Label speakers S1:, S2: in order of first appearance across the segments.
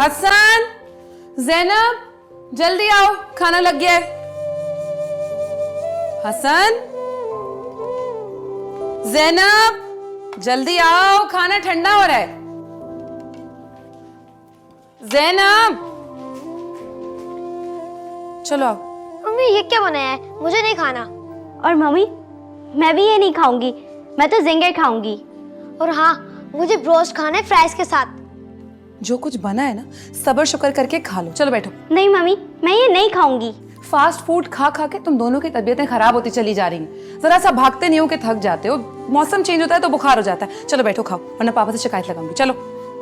S1: हसन, ज़ैनब, जल्दी आओ, खाना लग गया है। हसन, ज़ैनब, जल्दी आओ, खाना ठंडा हो रहा है। ज़ैनब, चलो आओ।
S2: मम्मी ये क्या बनाया है? मुझे नहीं खाना।
S3: और मम्मी, मैं भी ये नहीं खाऊंगी, मैं तो जिंगर खाऊंगी।
S2: और हाँ, मुझे ब्रोस्ट खाना है फ्राइज के साथ।
S1: जो कुछ बना है ना, सब्र शुक्र करके खा लो। चलो बैठो।
S3: नहीं मम्मी, मैं ये नहीं खाऊंगी।
S1: फास्ट फूड खा खा के तुम दोनों की तबीयतें खराब होती चली जा रही हैं। जरा सा भागते नहीं हो कि थक जाते हो। मौसम चेंज होता है तो बुखार हो जाता है। चलो बैठो, खाओ, वरना पापा से शिकायत लगाऊंगी। चलो।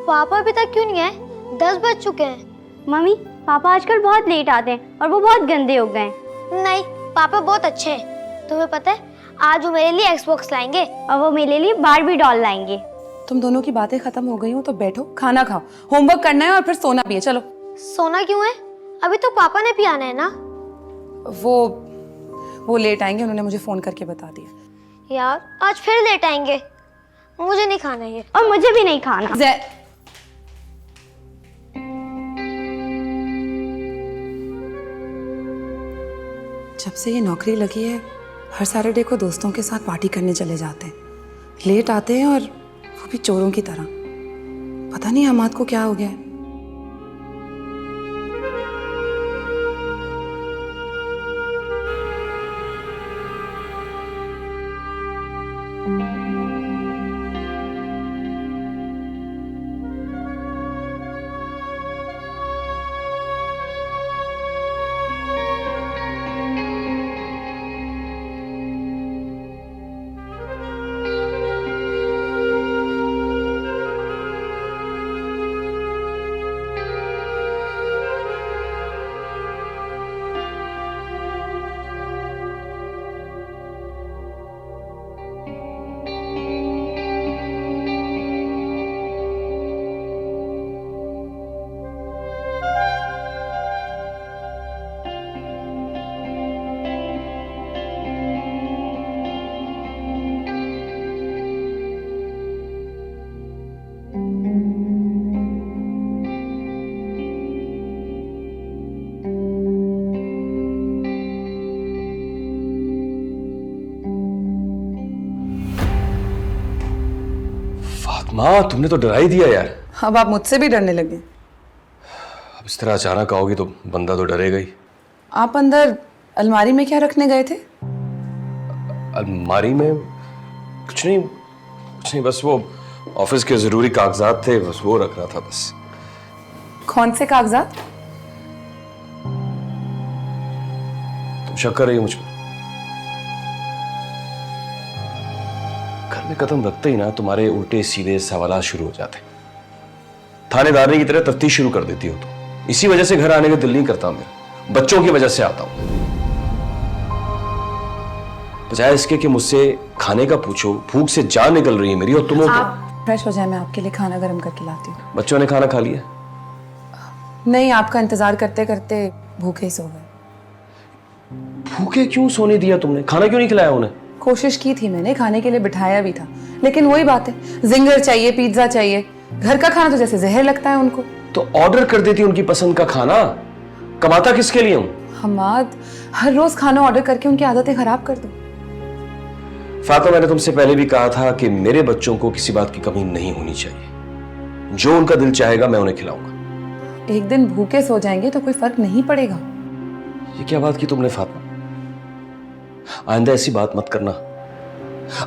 S2: पापा अभी तक क्यों नहीं आए? 10 बज चुके हैं।
S3: मम्मी, पापा आजकल बहुत लेट आते हैं और वो बहुत गंदे हो गए हैं।
S2: नहीं, पापा बहुत अच्छे हैं। तुम्हें पता है, आज वो मेरे लिए एक्सबॉक्स लाएंगे
S3: और वो मेरे लिए बारबी डॉल लाएंगे।
S1: तुम दोनों की बातें खत्म हो गई हो तो बैठो, खाना खाओ, होमवर्क करना है और फिर सोना भी है। चलो।
S2: सोना क्यों है? अभी तो पापा ने भी आना है ना।
S1: वो लेट आएंगे, उन्होंने मुझे फोन करके बता दिया।
S2: यार आज फिर लेट आएंगे। मुझे नहीं खाना ये।
S3: और मुझे भी नहीं खाना।
S1: जब से ये नौकरी लगी है, हर सैटरडे को दोस्तों के साथ पार्टी करने चले जाते हैं। लेट आते हैं और वो भी चोरों की तरह। पता नहीं अमाद को क्या हो गया है।
S4: माँ, तुमने तो डरा ही दिया यार।
S1: अब आप मुझसे भी डरने लगे।
S4: अब इस तरह अचानक आओगी तो बंदा तो डरेगा ही।
S1: आप अंदर अलमारी में क्या रखने गए थे?
S4: अलमारी में कुछ नहीं, बस वो ऑफिस के जरूरी कागजात थे, बस वो रख रहा था बस।
S1: कौन से कागजात?
S4: तुम शक कर रही हो मुझ पर? घर में कदम रखते ही ना तुम्हारे उल्टे सीधे सवाल शुरू हो जाते। थानेदार की तरह तफ्तीश शुरू कर देती हो तुम। इसी वजह से घर आने का दिल नहीं करता मेरा। बच्चों की वजह से आता हूं। बजाय इसके कि मुझसे खाने का पूछो, भूख से जान निकल रही है मेरी और तुम
S1: आप फ्रेश हो जाए, मैं आपके लिए खाना गर्म करके लाती हूँ।
S4: बच्चों ने खाना खा लिया?
S1: नहीं, आपका इंतजार करते करते भूखे ही सो गए।
S4: भूखे क्यों सोने दिया तुमने? खाना क्यों नहीं खिलाया उन्हें?
S1: कोशिश की थी मैंने, खाने के लिए बिठाया भी था, लेकिन वही बात है, जिंगर चाहिए, पिज्जा चाहिए। घर का खाना तो जैसे जहर लगता है उनको। तो
S4: ऑर्डर कर देती उनकी पसंद का खाना। कमाता किसके लिए हूं?
S1: हमाद, हर रोज खाना ऑर्डर करके उनकी आदतें खराब कर दो।
S4: फातिमा, मैंने तुमसे पहले भी कहा था कि मेरे बच्चों को किसी बात की कमी नहीं होनी चाहिए। जो उनका दिल चाहेगा मैं उन्हें खिलाऊंगा।
S1: एक दिन भूखे सो जाएंगे तो कोई फर्क नहीं पड़ेगा।
S4: ये क्या बात की तुमने फातिमा? आइंदा ऐसी बात मत करना।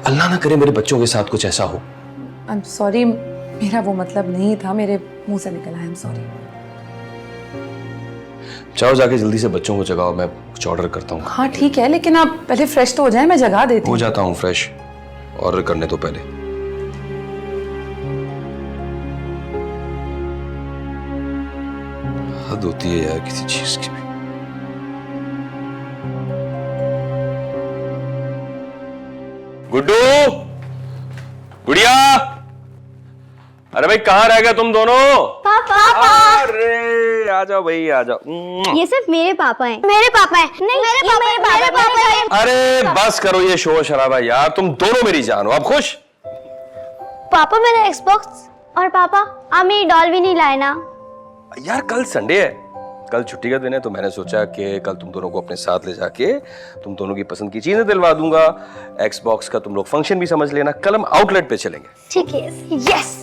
S4: अल्लाह ना करे मेरे बच्चों के साथ कुछ ऐसा हो।
S1: आई एम सॉरी, मेरा वो मतलब नहीं था, मेरे मुंह से निकला। I am sorry.
S4: जाओ, जाके जल्दी से बच्चों को जगाओ, मैं कुछ ऑर्डर करता हूँ।
S1: हाँ ठीक है, लेकिन आप पहले फ्रेश तो हो जाए, मैं जगा देती हूँ।
S4: हो जाता हूँ फ्रेश, ऑर्डर करने तो पहले। हद होती है यार किसी चीज की भी। गुड्डू, गुड़िया, अरे भाई कहाँ रह गए तुम दोनों?
S3: पापा।
S4: अरे आ जाओ भाई, आ जाओ।
S3: ये सिर्फ मेरे पापा हैं।
S2: मेरे पापा है। नहीं, मेरे पापा है।
S4: अरे बस करो ये शोर शराबा यार, तुम दोनों मेरी जान हो। अब खुश?
S2: पापा मेरा एक्सबॉक्स।
S3: और पापा, आप मेरी डॉल भी नहीं लाए ना।
S4: यार कल संडे है, कल छुट्टी का दिन है, तो मैंने सोचा कि कल तुम दोनों को अपने साथ ले जाके तुम दोनों की पसंद की चीजें दिलवा दूंगा। एक्सबॉक्स का तुम लोग फंक्शन भी समझ लेना। कल हम आउटलेट पे चलेंगे।
S2: ठीक है।
S3: यस।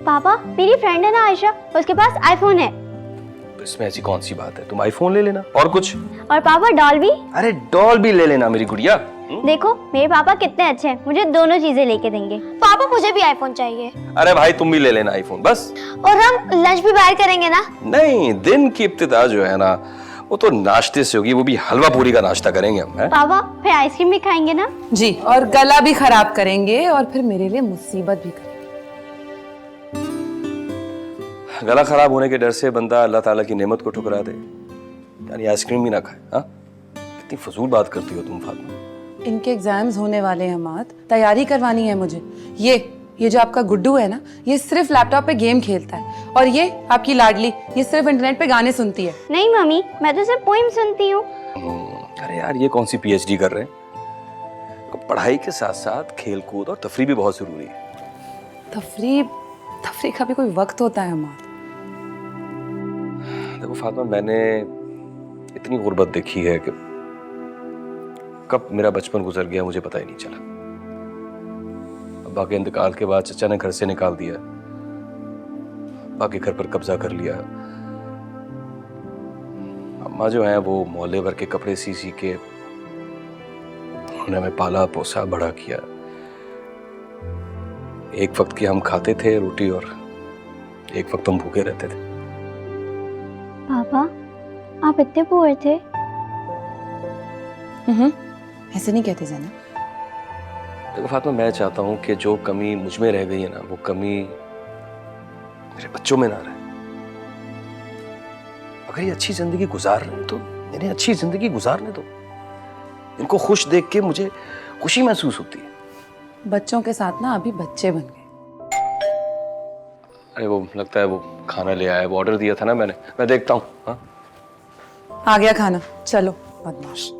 S3: पापा, मेरी फ्रेंड है ना आयशा, उसके पास आईफोन है।
S4: इसमें ऐसी कौन सी बात है, तुम आईफोन ले लेना। और कुछ?
S3: और पापा डॉल भी।
S4: अरे डॉल भी ले लेना मेरी गुड़िया।
S3: देखो मेरे पापा कितने अच्छे हैं, मुझे दोनों चीजें लेके देंगे।
S2: पापा मुझे भी आईफोन चाहिए।
S4: अरे भाई तुम भी ले लेना आईफोन बस।
S2: और हम लंच भी बाहर करेंगे ना?
S4: नहीं, दिन की इब्तिदा जो है ना वो तो नाश्ते से होगी, वो भी हलवा पूरी का नाश्ता करेंगे हम।
S3: पापा फिर आइसक्रीम भी खाएंगे ना?
S1: जी, और गला भी खराब करेंगे और फिर मेरे लिए मुसीबत भी करेंगे।
S4: गला खराब होने के डर से बंदा अल्लाह ताला की नेमत को ठुकरा दे, यानी आइसक्रीम भी ना खाए। हाँ, कितनी फजूल बात करती हो तुम फातिमा।
S1: इनके एग्जाम्स होने वाले हैं हमाद, तैयारी करवानी है मुझे। ये जो आपका गुड्डू है ना, ये सिर्फ लैपटॉप पे गेम खेलता है, और ये आपकी लाडली, ये सिर्फ इंटरनेट पे गाने सुनती है।
S3: नहीं मम्मी, मैं तो सिर्फ पोइम सुनती हूँ।
S4: अरे यार ये कौन सी पीएचडी कर रहे हैं? पढ़ाई के साथ साथ खेल कूद और तफरी भी बहुत जरूरी है।
S1: तफरी का भी कोई वक्त होता है हमाद।
S4: देखो फातिमा, मैंने इतनी गुर्बत देखी है कि कब मेरा बचपन गुजर गया मुझे पता ही नहीं चला। अब्बा के इंतकाल के बाद चचा ने घर से निकाल दिया, अब्बा के घर पर कब्जा कर लिया। अम्मा जो है वो मोहल्ले भर के कपड़े सी सी के उन्होंने हमें पाला पोसा बड़ा किया। एक वक्त की हम खाते थे रोटी और एक वक्त हम भूखे रहते थे।
S3: पापा आप इतने पुअर थे?
S1: ऐसे नहीं कहते ज़ैनब।
S4: देखो फातिमा, मैं चाहता हूं कि जो कमी मुझ में रह गई है ना, वो कमी मेरे बच्चों में ना रहे। अगर ये अच्छी जिंदगी गुजार रहे हैं तो इन्हें अच्छी जिंदगी गुजारने दो। इनको खुश देख के मुझे खुशी महसूस होती है।
S1: बच्चों के साथ ना अभी बच्चे बन गए।
S4: अरे वो लगता है वो खाना ले आया, वो ऑर्डर दिया था ना मैंने, मैं देखता हूँ। हाँ
S1: आ गया खाना, चलो बदमाश।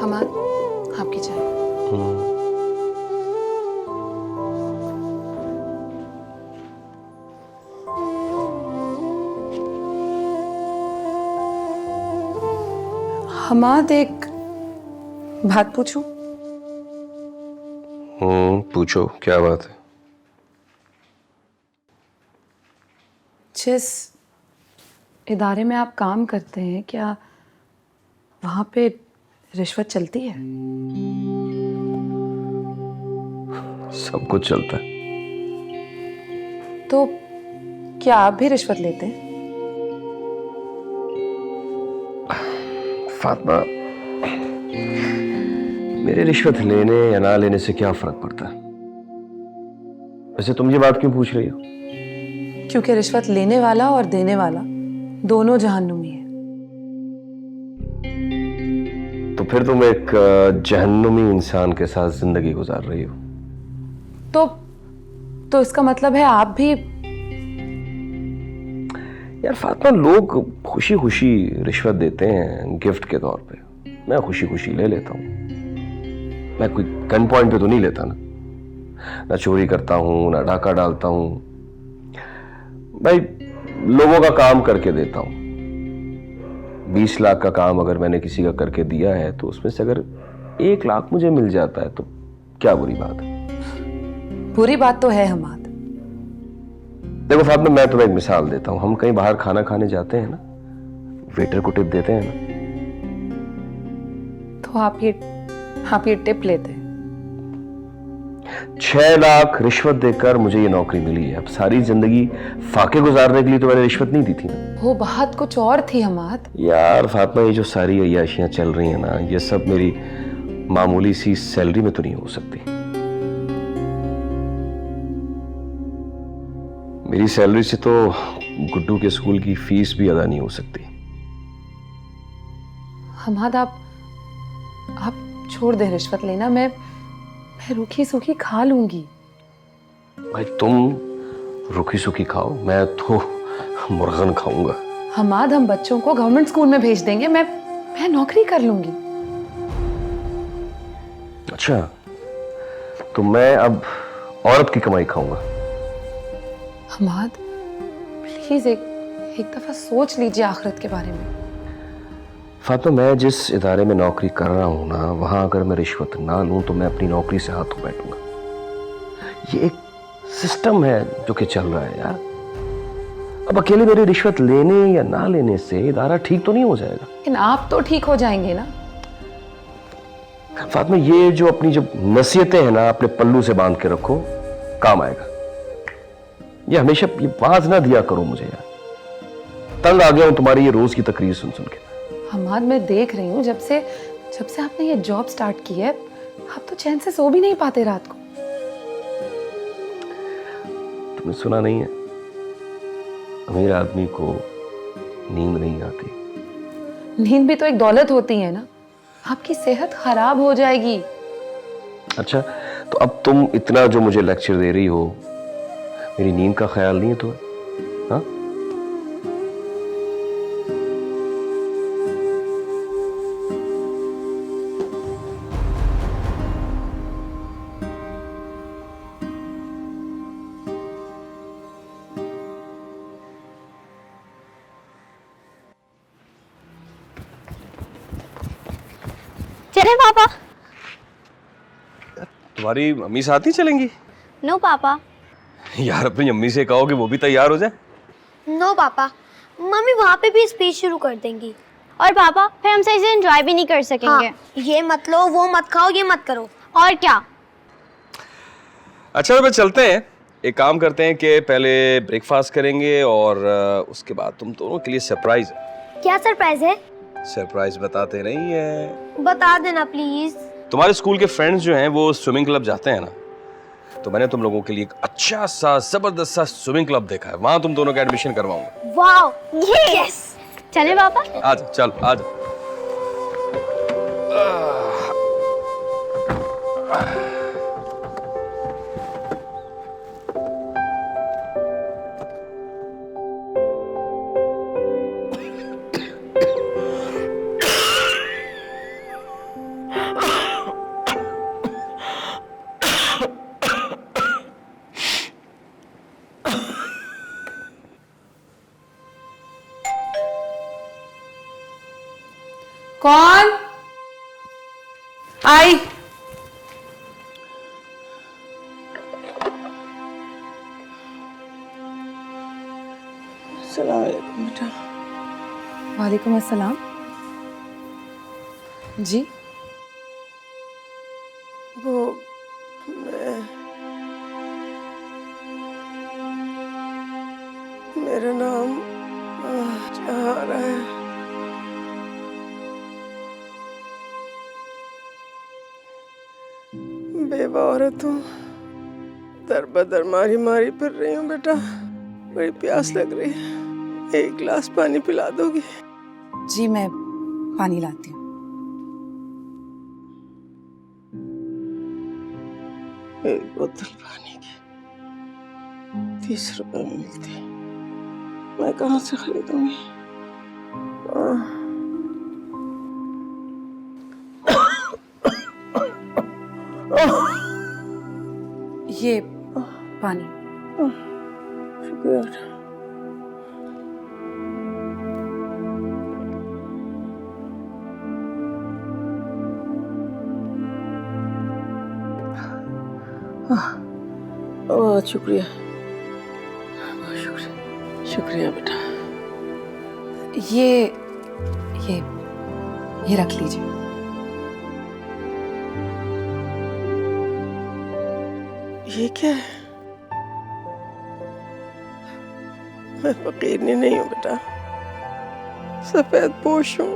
S1: हमाद, आपकी चाय। हमाद, एक बात पूछूं?
S4: पूछो, क्या बात है?
S1: जिस इदारे में आप काम करते हैं, क्या वहां पे रिश्वत चलती है?
S4: सब कुछ चलता है।
S1: तो क्या आप भी रिश्वत लेते हैं?
S4: फातिमा, मेरे रिश्वत लेने या ना लेने से क्या फर्क पड़ता है? वैसे तुम ये बात क्यों पूछ रही हो?
S1: क्योंकि रिश्वत लेने वाला और देने वाला दोनों जहन्नुमी है।
S4: तो फिर तुम एक जहन्नुमी इंसान के साथ जिंदगी गुजार रही हो।
S1: तो इसका मतलब है आप भी?
S4: यार फातिमा, लोग खुशी खुशी रिश्वत देते हैं गिफ्ट के तौर पे, मैं खुशी खुशी ले लेता हूँ। मैं कोई गन पॉइंट पे तो नहीं लेता ना चोरी करता हूँ, ना डाका डालता हूँ। भाई लोगों का काम करके देता हूँ। 20 लाख का काम अगर मैंने किसी का करके दिया है तो उसमें से अगर 1 लाख मुझे मिल जाता है तो क्या बुरी बात है?
S1: बुरी बात तो है हमाद।
S4: देखो फातिमा, मैं तुम्हें एक मिसाल देता हूँ। हम कहीं बाहर खाना खाने जाते हैं ना, वेटर को टिप देते हैं ना,
S1: तो आप ये टिप लेते हैं?
S4: 6 लाख रिश्वत देकर मुझे ये नौकरी मिली है। अब सारी जिंदगी फाके गुजारने के लिए तो मैंने रिश्वत नहीं दी थी ना।
S1: वो बात कुछ और थी हमाद।
S4: यार फातिमा, ये जो सारी अय्याशियां चल रही हैं ना, ये सब मेरी मामूली सी सैलरी में तो नहीं हो सकती। मेरी सैलरी से तो गुड्डू के स्कूल की फीस भी अदा नहीं हो सकती।
S1: हमाद, आप छोड़ दे रिश्वत लेना। मैं रूखी सूखी खा लूंगी।
S4: भाई तुम रूखी सूखी खाओ, मैं तो मुर्गन खाऊंगा।
S1: हमाद, हम बच्चों को गवर्नमेंट स्कूल में भेज देंगे। मैं नौकरी कर लूंगी।
S4: अच्छा, तो मैं अब औरत की कमाई खाऊंगा।
S1: हमाद, प्लीज एक दफा सोच लीजिए आखिरत के बारे में।
S4: फातिमा, मैं जिस इदारे में नौकरी कर रहा हूं ना, वहां अगर मैं रिश्वत ना लूं तो मैं अपनी नौकरी से हाथ धो बैठूंगा। ये एक सिस्टम है जो कि चल रहा है यार। अब अकेले मेरी रिश्वत लेने या ना लेने से इदारा ठीक तो नहीं हो जाएगा।
S1: लेकिन आप तो ठीक हो जाएंगे ना।
S4: फातिमा, ये जो अपनी जब नसीहतें हैं ना, अपने पल्लू से बांध के रखो, काम आएगा। ये हमेशा ये बात ना दिया करो मुझे यार, तंग आ गया हूं तुम्हारी ये रोज की तकरीर सुन सुन के।
S1: हमाद, मैं देख रही हूँ जब से आपने ये जॉब स्टार्ट की है, आप तो चैन से सो भी नहीं पाते रात को।
S4: तुमने सुना नहीं है, अमीर आदमी को नींद नहीं आती।
S1: नींद भी तो एक दौलत होती है ना। आपकी सेहत खराब हो जाएगी।
S4: अच्छा, तो अब तुम इतना जो मुझे लेक्चर दे रही हो, मेरी नींद का ख्याल नहीं है तुम्हें? हाँ?
S3: चले पापा?
S4: तुम्हारी मम्मी साथ ही चलेंगी?
S3: नो पापा।
S4: यार, अपनी अम्मी से कहो कि वो भी तैयार हो जाए।
S2: नो पापा, मम्मी वहाँ पे भी स्पीच शुरू कर देंगी।
S3: और पापा फिर हम सही से एंजॉय भी नहीं कर सकेंगे।
S2: हाँ, ये मत लो, वो मत खाओ, ये मत करो।
S3: और क्या?
S4: अच्छा, तो फिर चलते हैं। एक काम करते हैं कि पहले ब्रेकफास्ट करेंगे और उसके बाद तुम दोनों के लिए सरप्राइज है।
S2: क्या सरप्राइज है?
S4: सरप्राइज बताते नहीं है।
S2: बता देना प्लीज।
S4: तुम्हारे स्कूल के फ्रेंड्स जो हैं वो स्विमिंग क्लब जाते हैं ना, तो मैंने तुम लोगों के लिए एक अच्छा सा जबरदस्त सा स्विमिंग क्लब देखा है। वहां तुम दोनों का एडमिशन करवाऊंगा।
S2: Wow, yes.
S3: चले पापा?
S4: आजा, चल आजा।
S1: कौन आई?
S5: अस्सलाम वालेकुम बेटा।
S1: वालेकुम अस्सलाम। जी,
S5: वो मेरा नाम जहारा है। बेवा औरत हूँ, दर बदर मारी मारी फिर रही हूँ बेटा। बड़ी प्यास लग रही है, एक गिलास पानी पिला दोगी?
S1: जी मैं पानी लाती हूँ।
S5: एक बोतल पानी की 30 रुपए में मिलती है, मैं कहाँ से खरीदूंगी?
S1: ये पानी।
S5: शुक्रिया। बहुत शुक्रिया, बहुत शुक्रिया, शुक्रिया बेटा।
S1: ये रख लीजिए।
S5: ये क्या है? मैं फकीरनी नहीं हूँ बेटा, सफेद पोश हूँ।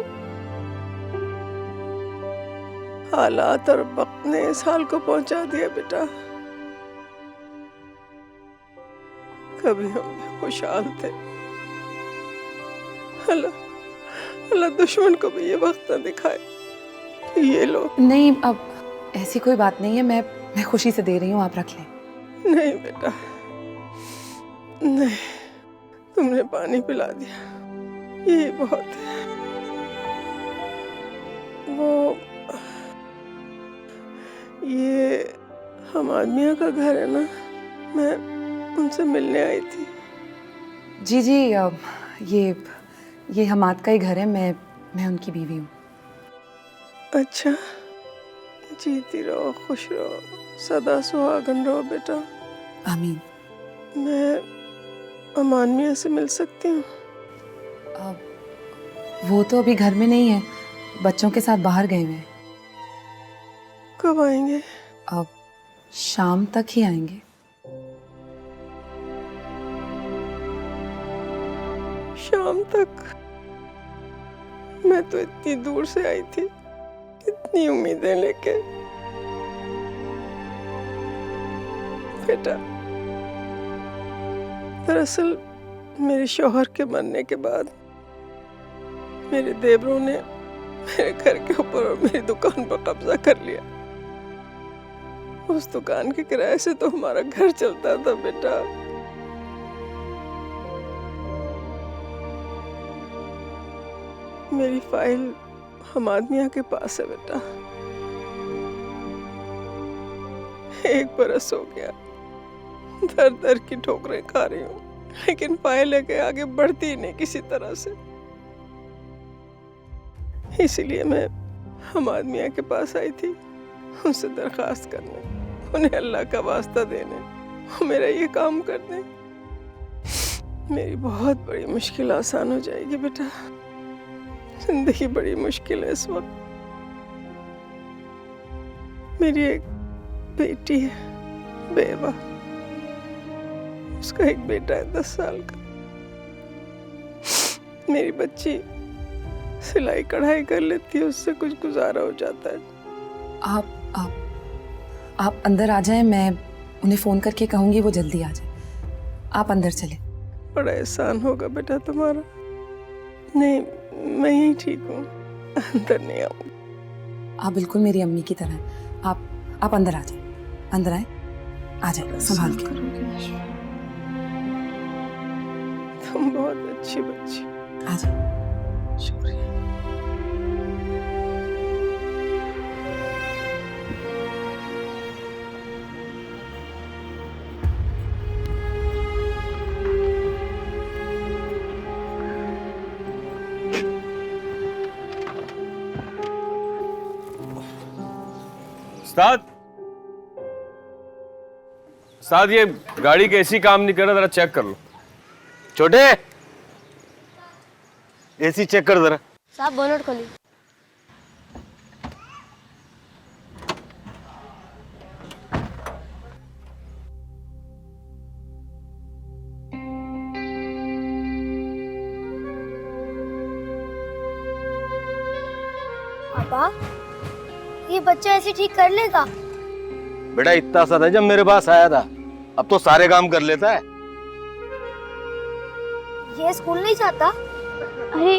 S5: हालात और वक्त ने इस हाल को पहुंचा दिया बेटा। कभी हम भी खुशहाल थे। अल्लाह दुश्मन को भी ये वक्त न दिखाए कि ये लो।
S1: नहीं, अब ऐसी कोई बात नहीं है। मैं खुशी से दे रही हूँ, आप रख लें।
S5: नहीं बेटा, नहीं, तुमने पानी पिला दिया, ये बहुत है। वो ये हम आदमियों का घर है ना, मैं उनसे मिलने आई थी।
S1: जी जी, ये हमाद का ही घर है। मैं उनकी बीवी हूँ।
S5: अच्छा, जीती रहो, खुश रहो, सदा सुहागन रहो बेटा।
S1: आमीन।
S5: मैं अमान मियाँ से मिल सकती हूँ?
S1: वो तो अभी घर में नहीं है, बच्चों के साथ बाहर गए हुए हैं।
S5: कब आएंगे?
S1: अब शाम तक ही आएंगे।
S5: शाम तक? मैं तो इतनी दूर से आई थी, इतनी उम्मीदें लेके। बेटा, दरअसल मेरे शौहर के मरने के बाद मेरे देवरों ने मेरे घर के ऊपर और मेरी दुकान पर कब्जा कर लिया। उस दुकान के किराए से तो हमारा घर चलता था बेटा। मेरी फाइल हमाद मियाँ के पास है बेटा। 1 बरस हो गया, दर दर की ठोकरें खा रही हूँ, लेकिन फाइल लेके आगे बढ़ती ही नहीं किसी तरह से। इसीलिए मैं हमाद मियाँ के पास आई थी, उनसे दरखास्त करने, उन्हें अल्लाह का वास्ता देने, वो मेरा ये काम कर दें। मेरी बहुत बड़ी मुश्किल आसान हो जाएगी बेटा। जिंदगी बड़ी मुश्किल है इस वक्त। मेरी एक बेटी है, बेवा। उसका एक बेटा है 10 साल का। मेरी बच्ची सिलाई कढ़ाई कर लेती है, उससे कुछ गुजारा हो जाता है।
S1: आप अंदर आ जाएं, मैं उन्हें फोन करके कहूंगी वो जल्दी आ जाए। आप अंदर चले।
S5: बड़ा एहसान होगा बेटा तुम्हारा। नहीं, मैं यही ठीक हूँ, अंदर नहीं आऊंगी।
S1: आप बिल्कुल मेरी अम्मी की तरह हैं। आप अंदर आ जाए। अंदर आए, आ जाए संभाल के।
S5: तुम बहुत अच्छी बच्ची।
S1: आ जाए।
S5: शुक्रिया।
S4: उस्ताद, ये गाड़ी के एसी काम नहीं कर रहा, जरा चेक कर लो।
S6: छोटे, एसी चेक कर जरा।
S2: साहब बोनट खोली। पापा, ये बच्चा ऐसे ठीक कर लेगा?
S6: बेटा इतना सा था जब मेरे पास आया था, अब तो सारे काम कर लेता है।
S2: ये स्कूल नहीं जाता?
S3: अरे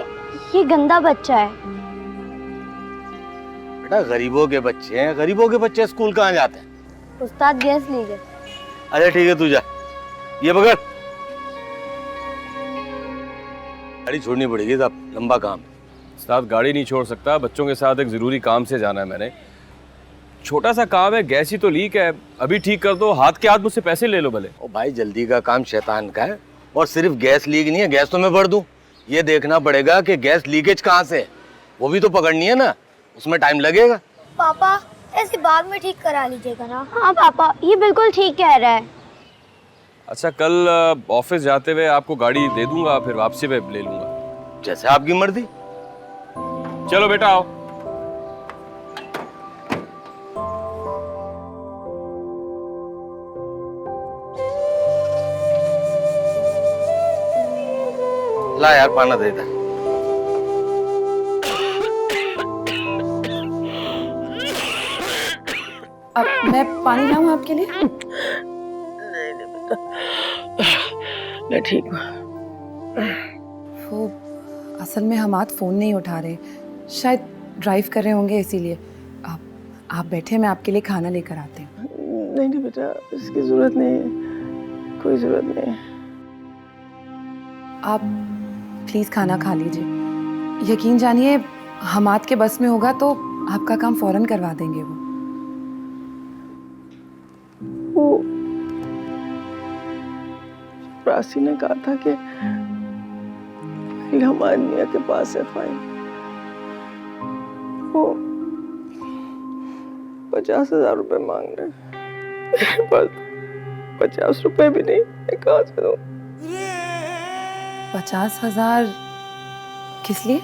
S3: ये गंदा बच्चा है।
S6: बेटा गरीबों के बच्चे हैं, गरीबों के बच्चे स्कूल कहाँ जाते हैं?
S3: उस्ताद गैस लीजिए।
S6: अच्छा ठीक है, तू जा, ये पकड़। गाड़ी छोड़नी पड़ेगी साहब, लंबा काम है।
S4: उस्ताद गाड़ी नहीं छोड़ सकता, बच्चों के साथ एक जरूरी काम से जाना है मैंने। छोटा सा काम है, गैस ही तो लीक है, अभी ठीक कर दो, हाथ के हाथ मुझसे पैसे ले लो भले।
S6: ओ भाई, जल्दी का काम शैतान का है। और सिर्फ गैस लीक नहीं है, गैस तो मैं भर दूं, ये देखना पड़ेगा कि गैस लीकेज कहाँ से है, वो भी तो पकड़नी है ना, उसमें टाइम लगेगा।
S2: पापा ऐसे बाद में ठीक करा लीजिएगा ना।
S3: हाँ पापा, ये बिल्कुल ठीक कह रहा है।
S4: अच्छा, कल ऑफिस जाते हुए आपको गाड़ी दे दूंगा, फिर वापसी पे ले लूंगा।
S6: जैसे आपकी मर्जी।
S4: चलो बेटा आओ।
S6: ला यार, पाना दे दे।
S1: अब मैं पानी लाऊं आपके लिए?
S5: नहीं बेटा, मैं ठीक हूँ।
S1: वो असल में हमाद फ़ोन नहीं उठा रहे, शायद ड्राइव कर रहे होंगे, इसीलिए। आप बैठे, मैं आपके लिए खाना लेकर आती हूँ।
S5: नहीं बेटा, इसकी जरूरत नहीं है, कोई जरूरत नहीं है।
S1: आप प्लीज़ खाना खा लीजिए। यकीन जानिए, हमाद के बस में होगा तो आपका काम फ़ौरन करवा देंगे वो।
S5: राशि ने कहा था कि हमारे मियाँ के पास है फाइन। वो 50,000 रुपए मांग रहे हैं। मेरे पास 50 रुपए भी नहीं, मैं कहाँ से दूँ?
S1: 50,000 किस लिए?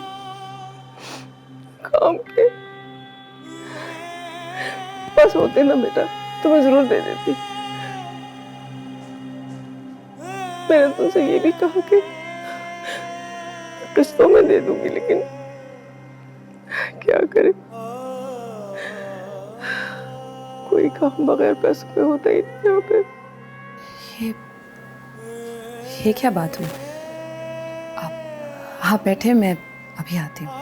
S5: काम के बस होते ना बेटा तो मैं जरूर दे देती। मैंने तुमसे ये भी कहा कि किस्तों में दे दूंगी, लेकिन क्या करे, कोई काम बगैर पैसों के होता ही नहीं यहाँ पे।
S1: ये क्या बात हुई? आप बैठे, मैं अभी आती हूँ।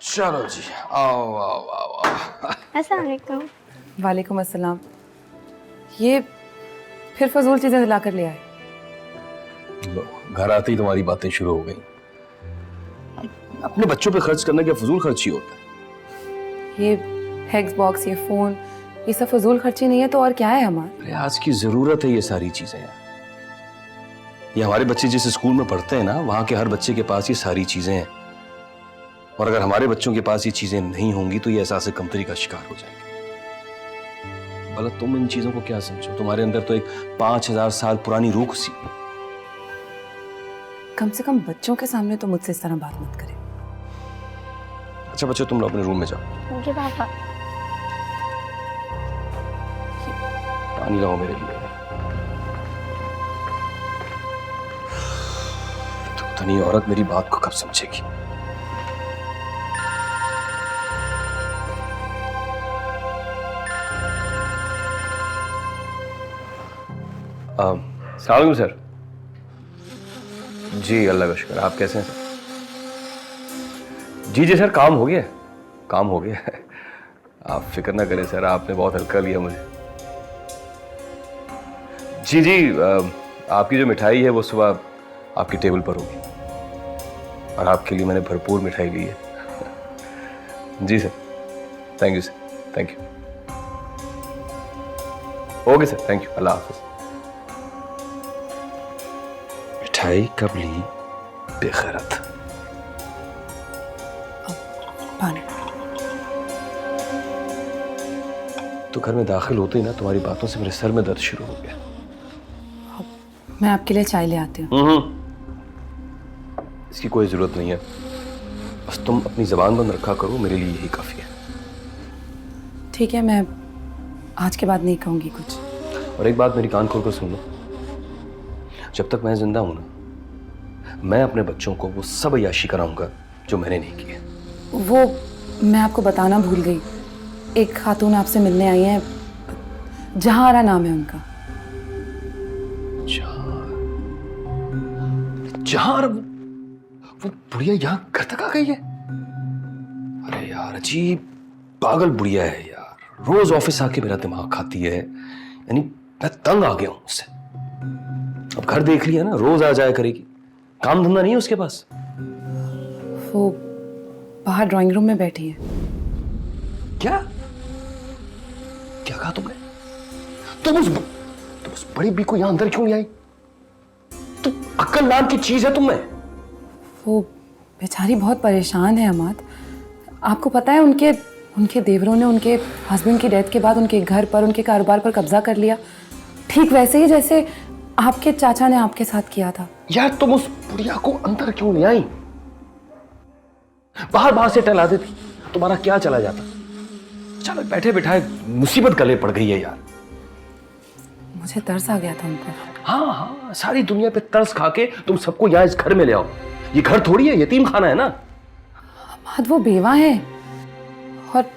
S4: चलो जी, आओ आओ आओ आओ।
S3: अस्सलाम वालेकुम।
S1: वालेकुम अस्सलाम। ये फिर फजूल चीजें दिला कर ले आए।
S4: लो, घर आते ही तुम्हारी बातें शुरू हो गई। अपने बच्चों पे खर्च करना क्या फजूल खर्ची होता है?
S1: ये हैक्स बॉक्स, ये फोन, ये सब फजूल खर्ची नहीं है तो और क्या है हमारा?
S4: अरे आज की जरूरत है ये सारी चीजें। ये हमारे बच्चे जिस स्कूल में पढ़ते हैं ना, वहां के हर बच्चे के पास ये सारी चीजें हैं। और अगर हमारे बच्चों के पास ये चीजें नहीं होंगी तो ये एहसास कमतरी का शिकार हो जाएंगे। भला तुम इन चीजों को क्या समझो? तुम्हारे अंदर तो एक 5,000 साल पुरानी रूह सी।
S1: कम से कम बच्चों के सामने तो मुझसे इस तरह बात मत करें।
S4: अच्छा बच्चों, तुम लोग अपने रूम में जाओ।
S3: जी पापा।
S4: पानी लाओ मेरे लिए। तो धनी औरत मेरी बात को कब समझेगी? सलाम सर। जी अल्लाह का शुक्र। आप कैसे हैं सर? जी जी सर, काम हो गया, काम हो गया। आप फिक्र ना करें सर, आपने बहुत हल्का लिया मुझे। जी जी, आपकी जो मिठाई है वो सुबह आपकी टेबल पर होगी, और आपके लिए मैंने भरपूर मिठाई ली है। जी sir, thank you sir, thank you. Okay sir, thank you, अल्लाह हाफिज। मिठाई कब ली बेखैरत।
S1: पानी।
S4: तो घर में दाखिल होते ही ना तुम्हारी बातों से मेरे सर में दर्द शुरू हो गया।
S1: मैं आपके लिए चाय ले आती हूँ।
S4: इसकी कोई जरूरत नहीं है, बस तुम अपनी जबान बंद रखा करो, मेरे लिए यही काफी है।
S1: ठीक है, मैं आज के बाद नहीं कहूँगी कुछ।
S4: और एक बात मेरी कान खोल कर सुन लो, जब तक मैं जिंदा हूं ना, मैं अपने बच्चों को वो सब अय्याशी कराऊंगा जो मैंने नहीं की है।
S1: वो मैं आपको बताना भूल गई, एक खातून आपसे मिलने आई है, जहारा नाम है उनका।
S4: जहां वो बुढ़िया यहाँ घर तक आ गई है? अरे यार, अजीब पागल बुढ़िया है यार, रोज ऑफिस आके मेरा दिमाग खाती है। यानी मैं तंग आ गया हूं उससे। अब घर देख लिया ना, रोज आ जाया करेगी, काम धंधा नहीं है उसके पास।
S1: वो बाहर ड्राइंग रूम में बैठी है।
S4: क्या क्या कहा तुमने? तुम उस बड़ी बी को यहां अंदर क्यों नहीं आई? तुम अक्ल नाम की चीज है तुम में।
S1: वो बेचारी बहुत परेशान है अमाद। आपको पता है उनके देवरों ने उनके हस्बैंड की डेथ के बाद उनके घर पर, उनके कारोबार पर कब्जा कर लिया, ठीक वैसे ही जैसे आपके चाचा ने आपके साथ किया था।
S4: यार तुम उस बुढ़िया को अंदर क्यों नहीं आई? बाहर से टहला देती, तुम्हारा क्या चला जाता? चलो बैठे बिठाए मुसीबत गले पड़ गई है यार।
S1: मुझे तरस आ गया था उन पर।
S4: हाँ हाँ, सारी दुनिया पे तरस खा के तुम सबको यहाँ इस घर में ले आओ। ये घर थोड़ी है, यतीम खाना है ना।
S1: अमाद वो बेवा है, और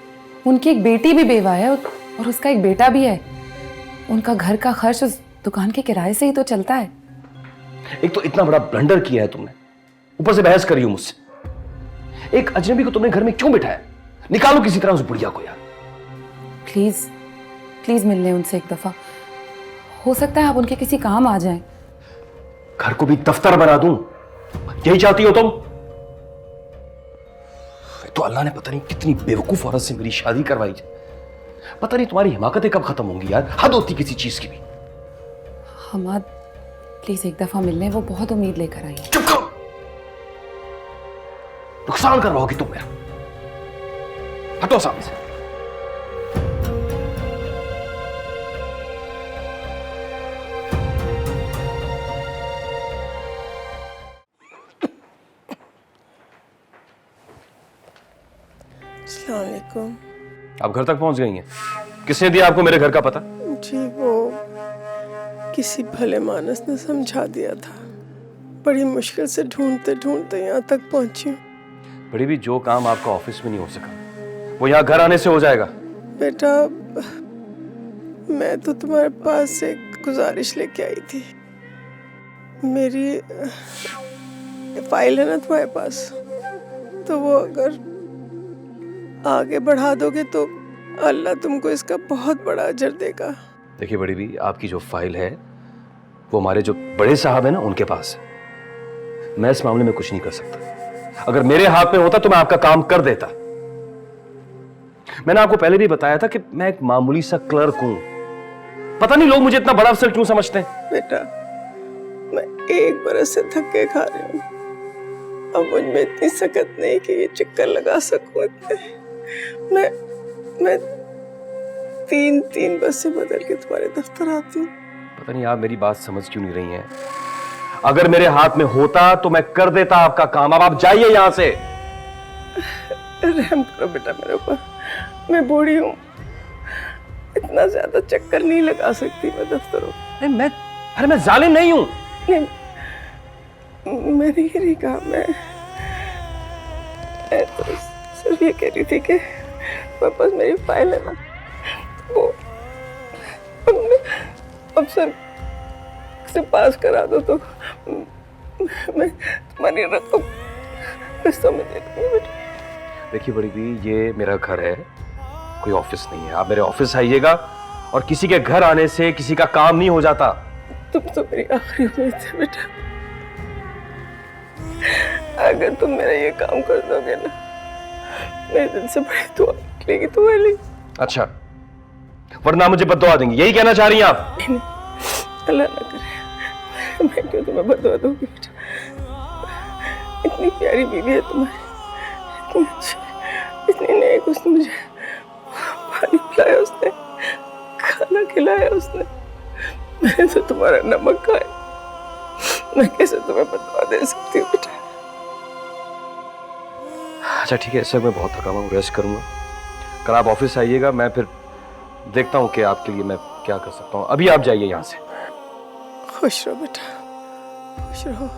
S1: उनकी एक बेटी भी बेवा है, और उसका एक बेटा भी है। उनका घर का खर्च उस दुकान के किराए से ही तो चलता है।
S4: एक तो इतना बड़ा ब्लंडर किया है तुमने, ऊपर से बहस करी हो मुझसे। एक अजनबी को तुमने घर में क्यों बिठाया? निकालो किसी तरह उस बुढ़िया को यार।
S1: प्लीज प्लीज मिल लें उनसे एक दफा, हो सकता है आप उनके किसी काम आ जाएं।
S4: घर को भी दफ्तर बना दूं? यही चाहती हो तुम? तो अल्लाह ने पता नहीं कितनी बेवकूफ औरत से मेरी शादी करवाई है। पता नहीं तुम्हारी हिमाकतें कब खत्म होंगी यार। हद होती किसी चीज की भी।
S1: हमाद प्लीज एक दफा मिलने, वो बहुत उम्मीद लेकर आई है।
S4: चुप करो, नुकसान करवाओगी तुम मेरा। हटो सामने से।
S5: अस्सलाम वालेकुम।
S4: आप घर तक पहुंच गई हैं। किसने दिया आपको मेरे घर का पता?
S5: जी वो किसी भले मानस ने समझा दिया था। बड़ी मुश्किल से ढूंढते ढूंढते यहाँ तक पहुंची हूँ।
S4: बड़ी भी, जो काम आपका ऑफिस में नहीं हो सका वो यहाँ घर आने से हो जाएगा।
S5: बेटा मैं तो तुम्हारे पास एक गुजारिश लेके आई थी। मेरी फाइल है ना तुम्हारे पास, तो वो अगर आगे बढ़ा दोगे तो अल्लाह तुमको इसका बहुत बड़ा अजर देगा।
S4: देखिए बड़ी भी, आपकी जो फाइल है वो हमारे जो बड़े साहब है ना उनके पास है। मैं इस मामले में कुछ नहीं कर सकता। अगर मेरे हाथ में होता तो मैं आपका काम कर देता। मैंने आपको पहले भी बताया था कि मैं एक मामूली सा क्लर्क हूं। पता नहीं लोग मुझे इतना बड़ा अफसर क्यों समझते हैं।
S5: बेटा मैं एक बरस से थके खा रही हूँ। अब मुझ में इतनी सकत नहीं कि ये चक्कर लगा सकूं इतने। मैं 3 बसें बदल के तुम्हारे दफ्तर आती हूँ।
S4: पता नहीं आप मेरी बात समझ क्यों नहीं रही हैं। अगर मेरे हाथ में होता तो मैं कर देता आपका काम। अब आप जाइए यहां से।
S5: रहम करो बेटा मेरे ऊपर। मैं बूढ़ी हूँ, इतना ज्यादा चक्कर नहीं लगा सकती मैं दफ्तरों।
S4: अरे मैं जालिम नहीं हूं।
S5: नहीं, मैंने ये नहीं कहा। मैं तो सिर्फ ये कह रही थी कि मेरे पास मेरी फाइल है ना, वो अफसर से पास करा दो तो मैं तुम्हारी रकम किस्तों में दे दूंगी बेटा।
S4: देखिए बड़ी भी, ये मेरा घर है, कोई ऑफिस नहीं है। आप मेरे ऑफिस आइएगा, और किसी के घर आने से किसी का काम नहीं हो जाता।
S5: तुम तो मेरी आखिरी उम्मीद है बेटा। अगर तुम मेरा ये काम कर दोगे ना, मेरे दिल से बड़ी दुआ निकलेगी तुम्हारे लिए।
S4: अच्छा, वरना मुझे बद्दुआ देंगी, यही कहना चाह रही हैं आप?
S5: नहीं, अल्लाह ना करे। मैं क्यों तुम्हें बदवा दूंगी बेटा। इतनी प्यारी बीवी है तुम्हारी, इतनी अच्छी, इतनी नेक। उसने मुझे पानी पिलाया, उसने खाना खिलाया, उसने मैंने तो तुम्हारा नमक खाया। मैं कैसे तुम्हें बदवा दे सकती हूँ बेटा।
S4: अच्छा ठीक है सर, मैं बहुत थका हुआ हूँ, रेस्ट करूंगा। कल आप ऑफिस आइएगा, मैं फिर देखता हूँ कि आपके लिए मैं क्या कर सकता हूँ। अभी आप जाइए यहाँ से।
S5: खुश रहो बेटा, खुश रहो।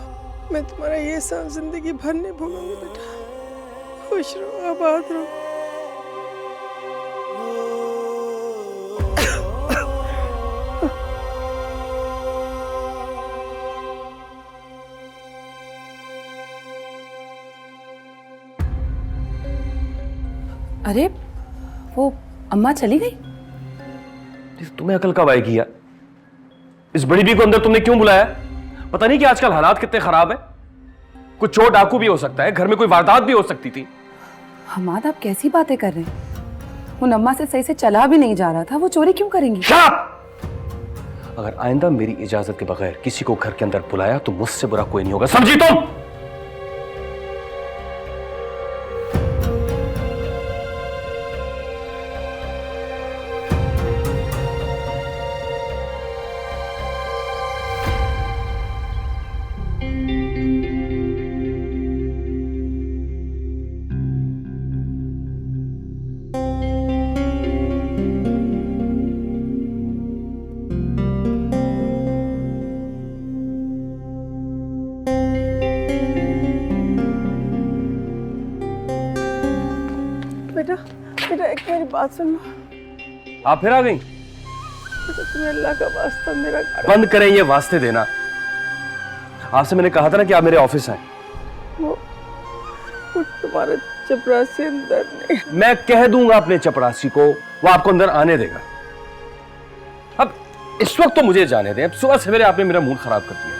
S5: मैं तुम्हारा ये एहसान जिंदगी भर नहीं भूलूंगी बेटा। खुश रहो, आबाद रहो।
S1: अरे वो अम्मा चली गई?
S4: तुम्हें अकल कब आएगी यार? इस बड़ी बी को अंदर तुमने क्यों बुलाया? पता नहीं कि आजकल हालात कितने खराब है। कुछ चोर डाकू भी हो सकता है, घर में कोई वारदात भी हो सकती थी।
S1: हमाद आप कैसी बातें कर रहे हैं? उन अम्मा से सही से चला भी नहीं जा रहा था, वो चोरी क्यों करेंगी?
S4: अगर आइंदा मेरी इजाजत के बगैर किसी को घर के अंदर बुलाया तो मुझसे बुरा कोई नहीं होगा, समझी तुम?
S5: बेटा बेटा एक मेरी बात सुन लो।
S4: आप फिर आ गई?
S5: बेटा तुम्हें अल्लाह का वास्ता मेरा
S4: बंद करें ये वास्ते देना। आपसे मैंने कहा था ना कि आप मेरे ऑफिस आए।
S5: वो तुम्हारा चपरासी अंदर नहीं।
S4: मैं कह दूंगा अपने चपरासी को, वो आपको अंदर आने देगा। अब इस वक्त तो मुझे जाने दें। अब सुबह सवेरे आपने मेरा मूड खराब कर दिया।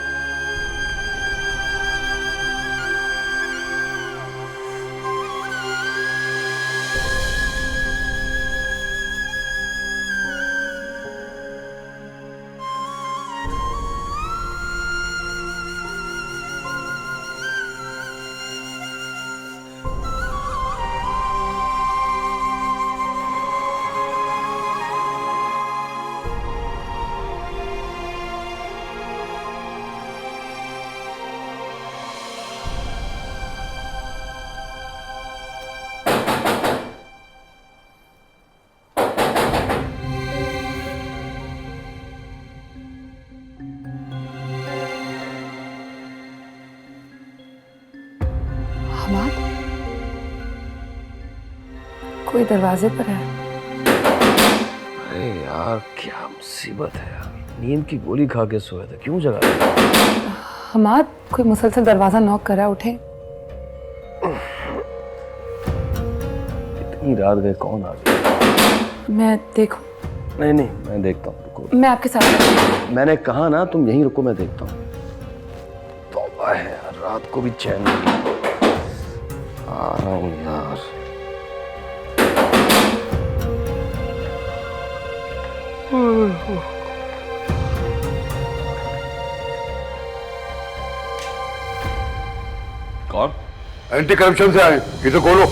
S1: हमाद, कोई दरवाजे पर है।
S4: अरे यार क्या मुसीबत है यार, नींद की गोली खा के सोया था, क्यों जगा दिया?
S1: हमाद, कोई मुसलसल दरवाजा नॉक कर रहा है, उठे।
S4: इतनी रात गए, कौन आ गया?
S1: मैं देखूं?
S4: नहीं नहीं, मैं देखता हूँ, रुको।
S1: मैं आपके साथ।
S4: मैंने कहा ना तुम यहीं रुको, मैं देखता हूँ। तौबा है यार, रात को भी चैन नहीं आ रहा हूँ यार। कौन?
S7: एंटी करप्शन से आए, इसे खोलो।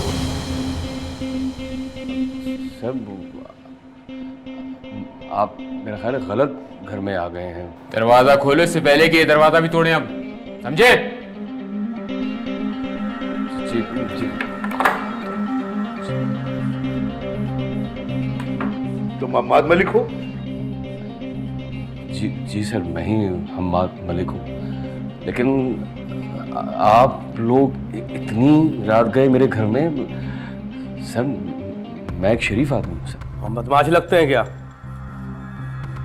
S4: सब आप मेरा ख्याल है गलत घर में आ गए हैं।
S8: दरवाजा खोलो, इससे पहले कि ये दरवाजा भी तोड़े हम, समझे?
S4: जी जी।
S7: तुम हम्माद मलिक हो?
S4: जी जी सर, मैं ही हम्माद मलिक हूँ, लेकिन आप लोग इतनी रात गए मेरे घर में। सर मैं एक शरीफ आदमी हूँ सर।
S9: हम बदमाश लगते हैं क्या?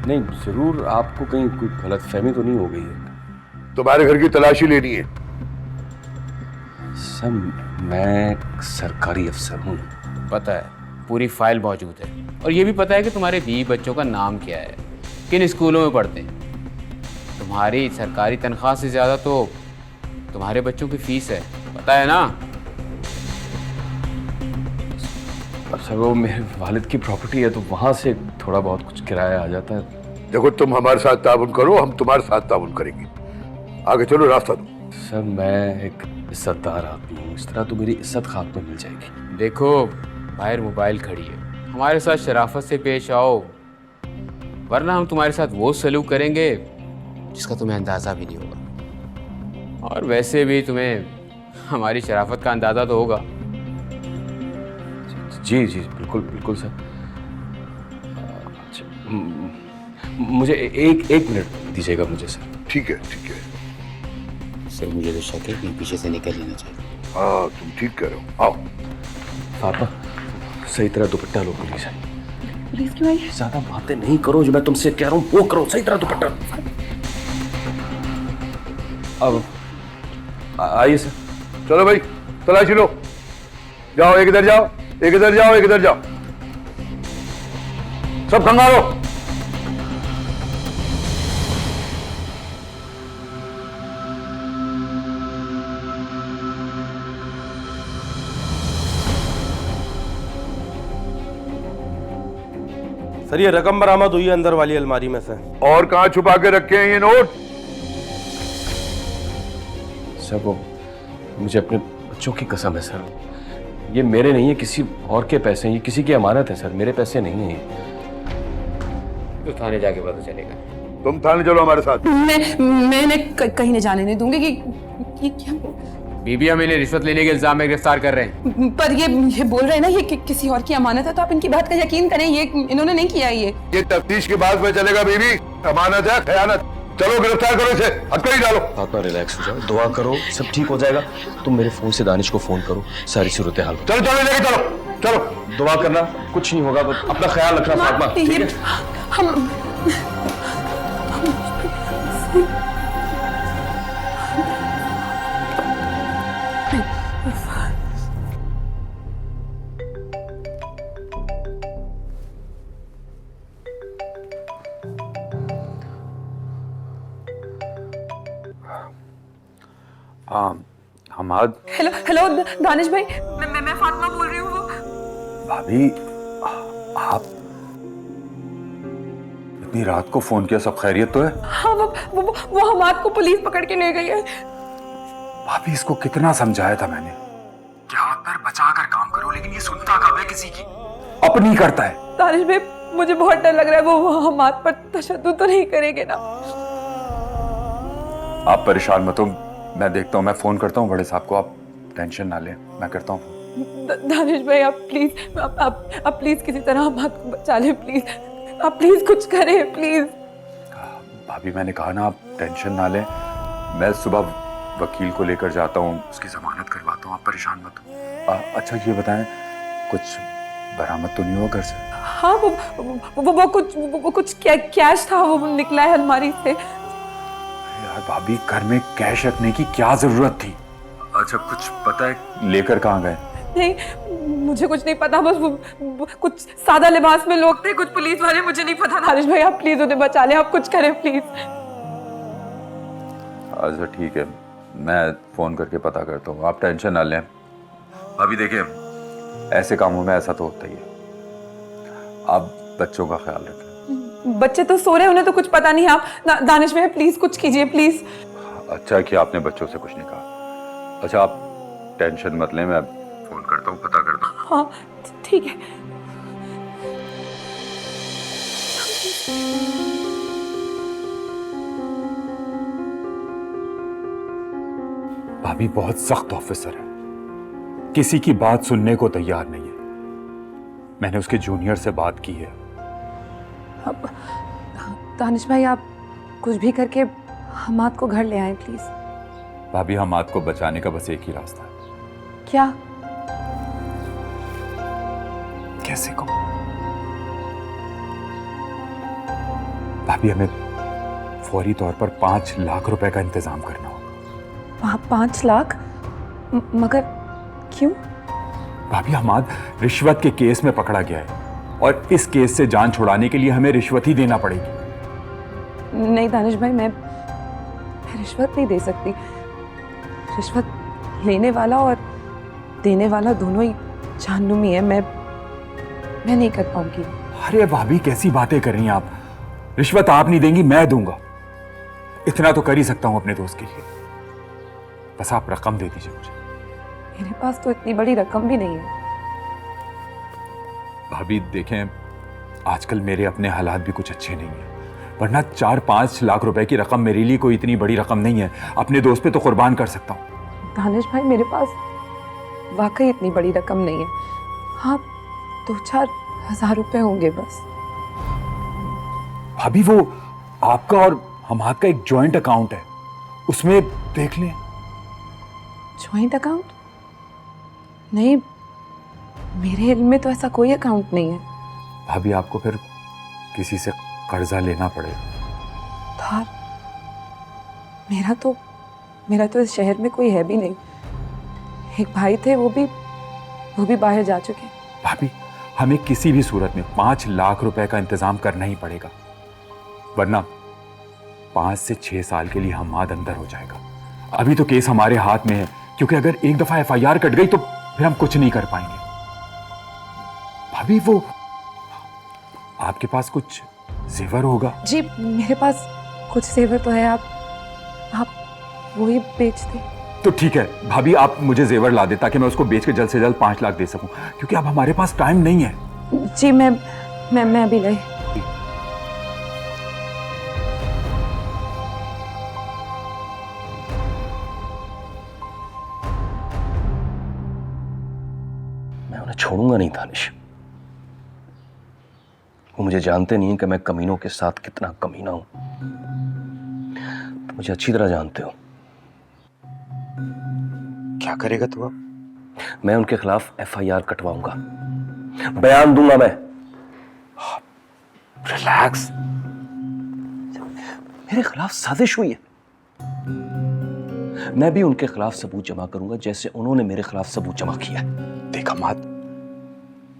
S4: नहीं, जरूर आपको कहीं कोई गलतफहमी तो नहीं हो गई है?
S7: तुम्हारे घर की तलाशी लेनी है।
S4: सर मैं एक सरकारी अफसर हूँ।
S8: पता है, पूरी फाइल मौजूद है, और ये भी पता है कि तुम्हारे 20 बच्चों का नाम क्या है, किन स्कूलों में पढ़ते हैं। तुम्हारी सरकारी तनख्वाह से ज़्यादा तो तुम्हारे बच्चों की फीस है, पता है ना?
S4: सर वो मेरे वालिद की प्रॉपर्टी है, तो वहाँ से थोड़ा बहुत कुछ किराया आ जाता है।
S7: देखो, तुम हमारे साथ ताउन करो, हम तुम्हारे साथ ताउन करेंगे। आगे चलो, रास्ता दो।
S4: सर मैं एक इज्जतदार आदमी हूँ, इस तरह तो मेरी इज्जत खाक में मिल जाएगी।
S8: देखो, बाहर मोबाइल खड़ी है, हमारे साथ शराफत से पेश आओ, वरना हम तुम्हारे साथ वो सलूक करेंगे जिसका तुम्हें अंदाज़ा भी नहीं होगा। और वैसे भी तुम्हें हमारी शराफत का अंदाज़ा तो होगा।
S4: जी जी बिल्कुल बिल्कुल सर। अच्छा, मुझे एक मिनट दीजिएगा मुझे सर।
S7: ठीक है, ठीक है।
S8: सर मुझे तो शक है कि पीछे से निकल लेना चाहिए।
S7: हाँ, तुम ठीक कह रहे हो। आओ।
S4: फातिमा, सही तरह दुपट्टा लो प्लीज।
S1: पुलिस क्यों आई?
S4: ज्यादा बातें नहीं करो, जो मैं तुमसे कह रहा हूँ वो करो, सही तरह दुपट्टा। अब आइए सर।
S7: चलो भाई, तलाशी लो। जाओ, एक इधर जाओ, एक इधर जाओ, एक इधर जाओ, सब खंगालो।
S9: सर ये रकम बरामद हुई है अंदर वाली अलमारी में से।
S7: और कहाँ छुपा के रखे हैं ये नोट?
S4: सर वो मुझे अपने बच्चों की कसम है सर, ये मेरे नहीं है, किसी और के पैसे हैं, ये किसी की अमानत है सर, मेरे पैसे नहीं हैं।
S8: तो थाने जाके पता चलेगा।
S7: तुम थाने चलो हमारे साथ।
S1: मैंने कहीं नहीं जाने नहीं दूंगी कि क्या।
S8: बीबी हमें रिश्वत लेने के इल्जाम में गिरफ्तार कर रहे हैं।
S1: पर ये बोल रहे हैं ना ये किसी और की अमानत है, तो आप इनकी बात का यकीन करें, ये इन्होंने नहीं किया ये
S7: तफ्तीश के बाद में चलेगा बीबी, अमानत है, खयानत। चलो गिरफ्तार करो इसे, हथकड़ी डालो।
S4: फातिमा रिलैक्स हो जाओ, दुआ करो, सब ठीक हो जाएगा। तुम मेरे फोन से दानिश को फोन करो, सारी सूरत हाल।
S7: चलो चलो लेके चलो, चलो।
S4: दुआ करना, कुछ नहीं होगा, बस अपना ख्याल रखना फातिमा, ठीक है?
S1: हम
S10: हमाद।
S1: हेलो हेलो दानिश भाई, मैं फातिमा बोल रही हूँ।
S10: भाभी, आप इतनी रात को फोन किया, सब खैरियत तो है?
S1: हाँ, वो हमाद को पुलिस पकड़ के ले गई है।
S10: भाभी इसको कितना समझाया था मैंने कि हाथ पैर बचा कर काम करो, लेकिन ये सुनता कब है किसी की, अपनी करता है।
S1: दानिश भाई मुझे बहुत डर लग रहा है, वो हमाद पर तशद्दुद तो नहीं करेंगे ना?
S10: आप परेशान मत हो, मैं देखता हूँ, मैं फोन करता हूँ बड़े साहब को, आप टेंशन ना लें, मैं करता हूँ।
S1: दानिश भाई आप प्लीज, आप प्लीज किसी तरह हमाद को बचा लें, प्लीज आप प्लीज कुछ करें, प्लीज।
S10: भाभी मैंने कहा ना, आप टेंशन ना लें, मैं सुबह वकील को लेकर जाता हूँ, उसकी जमानत करवाता हूँ, आप परेशान मत हो। अच्छा ये बताएं, कुछ बरामद तो नहीं हुआ घर से?
S1: हाँ वो कुछ कैश था, वो निकला है अलमारी से।
S10: यार भाभी, घर में कैश रखने की क्या जरूरत थी? अच्छा कुछ पता है लेकर कहाँ गए?
S1: नहीं मुझे कुछ नहीं पता, बस वो कुछ सादा लिबास में लोग थे, कुछ पुलिस वाले, मुझे नहीं पता। दानिश भाई आप प्लीज उन्हें बचा लें, आप कुछ करें प्लीज।
S10: अच्छा ठीक है, मैं फोन करके पता करता हूँ, आप टेंशन ना लें। अभी देखिए, ऐसे कामों में ऐसा तो होता ही है, आप बच्चों का ख्याल रखें।
S1: बच्चे तो सो रहे, उन्हें तो कुछ पता नहीं। आप दानिश भाई प्लीज कुछ कीजिए प्लीज।
S10: अच्छा कि आपने बच्चों से कुछ नहीं कहा। अच्छा आप टेंशन मत लें, मैं फोन करता हूँ, पता करता हूँ।
S1: हाँ ठीक है।
S10: भाभी बहुत सख्त ऑफिसर है, किसी की बात सुनने को तैयार नहीं है। मैंने उसके जूनियर से बात की है।
S1: अब दानिश भाई आप कुछ भी करके हमाद को घर ले आए प्लीज।
S10: भाभी हमाद को बचाने का बस एक ही रास्ता है।
S1: क्या?
S10: कैसे को? भाभी हमें फौरी तौर पर 5 लाख रुपए का इंतजाम करना होगा।
S1: 5 लाख? मगर क्यों?
S10: भाभी हमाद रिश्वत के केस में पकड़ा गया है और इस केस से जान छुड़ाने के लिए हमें रिश्वत ही देना पड़ेगी।
S1: नहीं दानिश भाई, मैं रिश्वत नहीं दे सकती। रिश्वत लेने वाला और देने वाला दोनों ही जाननुमी है। मैं नहीं कर पाऊंगी।
S10: अरे भाभी कैसी बातें कर रही हैं आप? रिश्वत आप नहीं देंगी, मैं दूंगा। इतना तो कर ही सकता हूं अपने दोस्त के लिए। बस आप रकम दे दीजिए मुझे।
S1: मेरे पास तो इतनी बड़ी रकम भी नहीं है।
S10: भाभी देखें, आजकल मेरे अपने हालात भी कुछ अच्छे नहीं है, वरना 4-5 लाख रुपए की रकम मेरे लिए कोई इतनी बड़ी रकम नहीं है। अपने दोस्त पे तो कुर्बान कर सकता हूँ।
S1: दानिश भाई मेरे पास वाकई इतनी बड़ी रकम नहीं है। हाँ 2-4 हज़ार रुपए होंगे बस।
S10: भाभी वो आपका और हमाद का एक जॉइंट अकाउंट है, उसमें देख लें।
S1: Joint account? नहीं, मेरे इल्म में तो ऐसा कोई अकाउंट नहीं है।
S10: भाभी आपको फिर किसी से कर्जा लेना पड़ेगा।
S1: धार? मेरा तो इस शहर में कोई है भी नहीं। एक भाई थे, वो भी बाहर जा चुके।
S10: भाभी हमें किसी भी सूरत में 5 लाख रुपए का इंतजाम करना ही पड़ेगा, वरना 5 से 6 साल के लिए हमाद अंदर हो जाएगा। अभी तो केस हमारे हाथ में है, क्योंकि अगर एक दफा FIR कट गई तो फिर हम कुछ नहीं कर पाएंगे। भाभी वो आपके पास कुछ जेवर होगा?
S1: जी मेरे पास कुछ जेवर तो है। आप वो ही बेच दें।
S10: तो ठीक है भाभी, आप मुझे जेवर ला दे ताकि मैं उसको बेच के जल्द से जल्द 5 लाख दे सकूं, क्योंकि अब हमारे पास टाइम नहीं है।
S1: जी मैं अभी लाई।
S4: मैं उन्हें छोड़ूंगा नहीं दानिश। वो मुझे जानते नहीं है कि मैं कमीनों के साथ कितना कमीना हूं। तो मुझे अच्छी तरह जानते हो।
S10: क्या करेगा तू अब?
S4: मैं उनके खिलाफ FIR कटवाऊंगा, बयान दूंगा मैं।
S10: रिलैक्स।
S4: मेरे खिलाफ साजिश हुई है, मैं भी उनके खिलाफ सबूत जमा करूंगा जैसे उन्होंने मेरे खिलाफ सबूत जमा किया है।
S10: देख हमाद,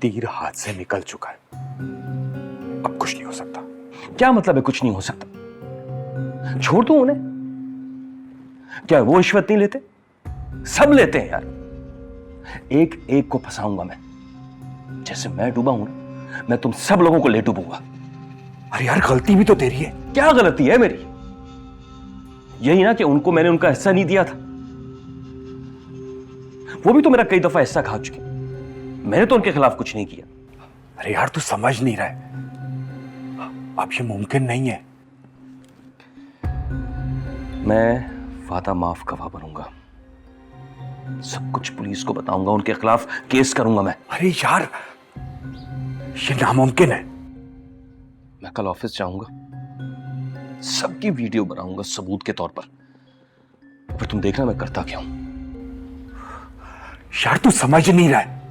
S10: तीर हाथ से निकल चुका है, अब कुछ नहीं हो सकता।
S4: क्या मतलब है कुछ नहीं हो सकता? छोड़ दूं उन्हें? क्या वो रिश्वत नहीं लेते? सब लेते हैं यार। एक एक को फंसाऊंगा मैं। जैसे मैं डूबा हूं ना, मैं तुम सब लोगों को ले डूबूंगा।
S10: अरे यार गलती भी तो तेरी है।
S4: क्या गलती है मेरी? यही ना कि उनको मैंने उनका हिस्सा नहीं दिया था। वो भी तो मेरा कई दफा हिस्सा खा चुके। मैंने तो उनके खिलाफ कुछ नहीं किया।
S10: अरे यार तू समझ नहीं रहा है, अब ये मुमकिन नहीं है।
S4: मैं वादा माफ गवाह बनूंगा, सब कुछ पुलिस को बताऊंगा, उनके खिलाफ केस करूंगा मैं।
S10: अरे यार ये नामुमकिन है।
S4: मैं कल ऑफिस जाऊंगा, सबकी वीडियो बनाऊंगा सबूत के तौर पर। पर तुम देखना मैं करता क्या हूं।
S10: यार तू समझ नहीं रहा है,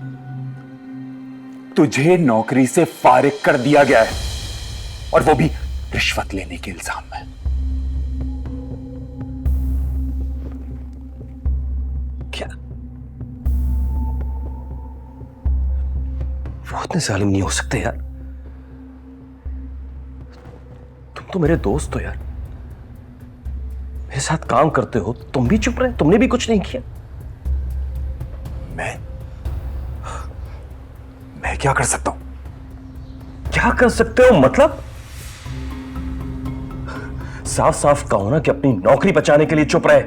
S10: तुझे नौकरी से फारिग कर दिया गया है, और वो भी रिश्वत लेने के इल्जाम में।
S4: क्या वो इतने जालिम नहीं हो सकते यार? तुम तो मेरे दोस्त हो यार, मेरे साथ काम करते हो, तुम भी चुप रहे, तुमने भी कुछ नहीं किया।
S10: मैं क्या कर सकता हूं?
S4: क्या कर सकते हो मतलब? साफ साफ कहो ना कि अपनी नौकरी बचाने के लिए चुप रहे।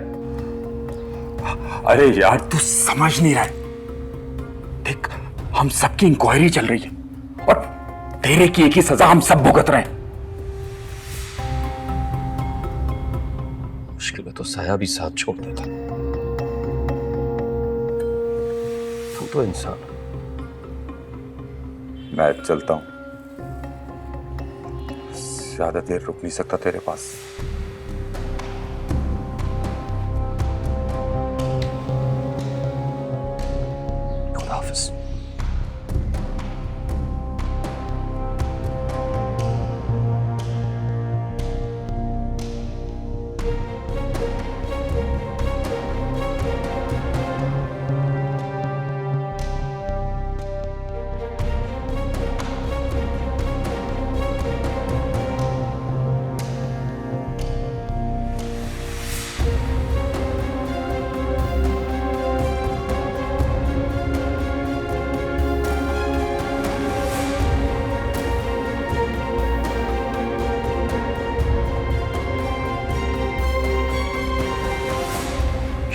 S10: अरे यार तू समझ नहीं रहा है, देख हम सबकी इंक्वायरी चल रही है और तेरे की एक ही सजा हम सब भुगत रहे हैं।
S4: मुश्किल में तो साया भी साथ छोड़ देता। तुम तो इंसान हो।
S10: मैं चलता हूं, ज्यादा देर रुक नहीं सकता तेरे पास।
S4: खुदा हाफिज।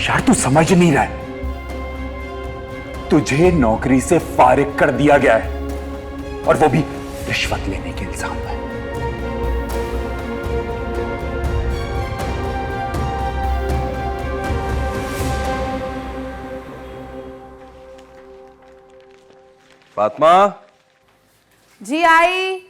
S10: यार तू समझ नहीं रहा है, तुझे नौकरी से फारिग कर दिया गया है, और वो भी रिश्वत लेने के इल्जाम में।
S4: फातिमा।
S1: जी आई।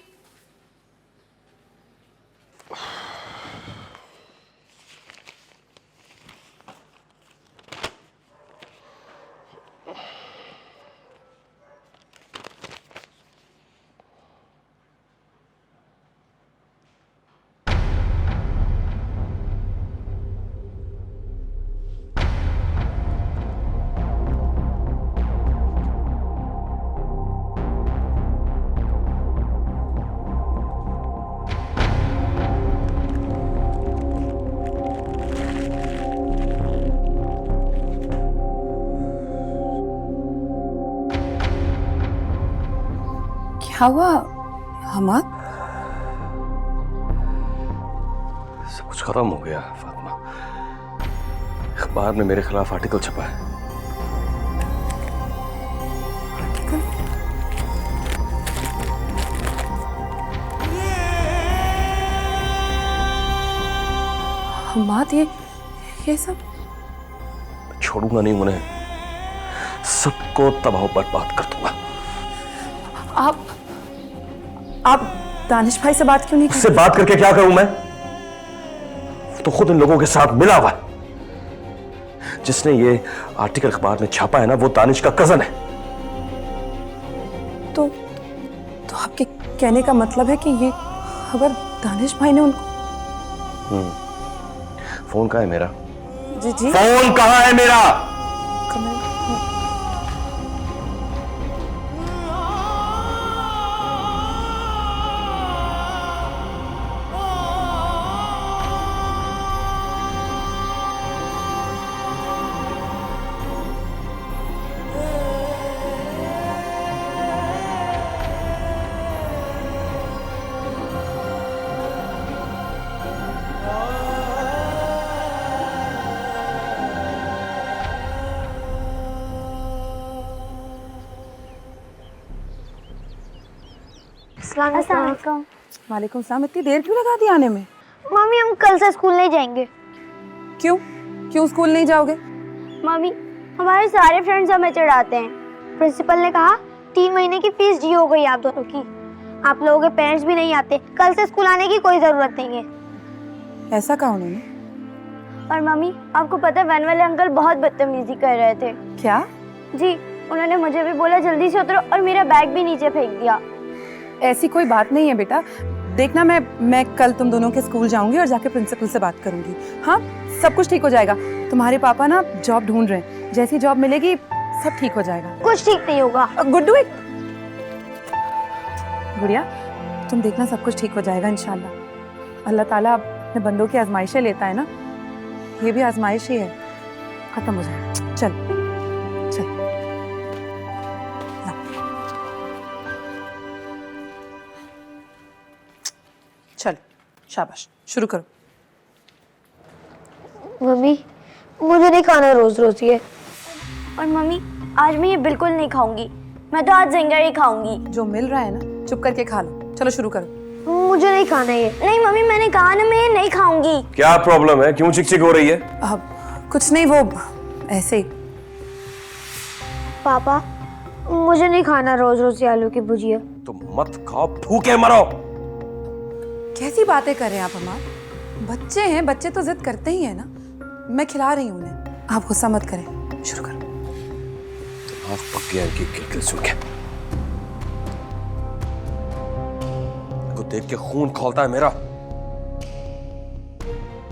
S1: क्या हुआ हमाद?
S4: सब कुछ खत्म हो गया फातिमा। अखबार में मेरे खिलाफ आर्टिकल छपा है।
S1: हमाद ये सब
S4: छोड़ूंगा नहीं उन्हें, सबको तबाह बर्बाद कर दूंगा।
S1: आप दानिश भाई से बात क्यों नहीं
S4: उससे बात करके क्या करूं मैं? तो खुद इन लोगों के साथ मिला हुआ है। जिसने ये आर्टिकल अखबार में छापा है ना, वो दानिश का कजन है।
S1: तो आपके कहने का मतलब है कि ये खबर दानिश भाई ने उनको?
S4: फोन कहाँ है मेरा?
S1: जी जी।
S4: फोन कहाँ है मेरा?
S3: अस्सलाम।
S1: वालेकुम सलाम। इतनी देर क्यों लगा दी आने में?
S2: मम्मी हम कल से स्कूल नहीं जाएंगे।
S1: क्यों स्कूल नहीं जाओगे?
S2: मम्मी हमारे सारे फ्रेंड्स हमें चिढ़ाते हैं। प्रिंसिपल ने कहा 3 महीने की फीस डी हो गई आप दोनों की। आप लोगों के पेरेंट्स भी नहीं आते, कल से स्कूल आने की कोई जरूरत नहीं है।
S1: ऐसा कहा उन्होंने?
S2: और मम्मी, आपको पता है वैन वाले अंकल बहुत बदतमीजी कर रहे थे।
S1: क्या?
S2: जी, उन्होंने मुझे भी बोला जल्दी से उतरो और मेरा बैग भी नीचे फेंक दिया।
S1: ऐसी कोई बात नहीं है बेटा। देखना, मैं कल तुम दोनों के स्कूल जाऊंगी और जाके प्रिंसिपल से बात करूंगी। हाँ, सब कुछ ठीक हो जाएगा। तुम्हारे पापा ना जॉब ढूंढ रहे हैं, जैसी जॉब मिलेगी सब ठीक हो जाएगा।
S2: कुछ ठीक नहीं होगा।
S1: गुड्डू, गुड़िया तुम देखना, सब कुछ ठीक हो जाएगा इंशाल्लाह। अल्लाह ताला अपने बंदों की आजमाइशें लेता है ना, ये भी आजमाइश ही है, खत्म हो जाएगा। चल चल, चल शाबाश, शुरू करो।
S2: मम्मी, मुझे नहीं खाना रोज रोज ये। और मम्मी, आज मैं ये बिल्कुल नहीं खाऊंगी। मैं तो आज जिंगर ही खाऊंगी।
S1: जो मिल रहा है ना चुप करके खा लो। चलो शुरू करो।
S2: मुझे नहीं खाना ये। नहीं मम्मी, मैंने कहा ना मैं ये नहीं खाऊंगी।
S4: क्या प्रॉब्लम है? क्यों चिक हो रही है?
S1: कुछ नहीं, वो ऐसे ही।
S2: पापा, मुझे नहीं खाना रोज रोज आलू की भुजिया।
S4: तो मत खाओ, भूखे मरो।
S1: कैसी बातें कर रहे हैं आप अमार? बच्चे हैं, बच्चे तो जिद करते ही हैं ना। मैं खिला रही हूँ उन्हें, आप गुस्सा मत करें। शुरू करो।
S4: आँख पक गया इनकी किलकिल सुन के। को देख के खून खौलता है मेरा।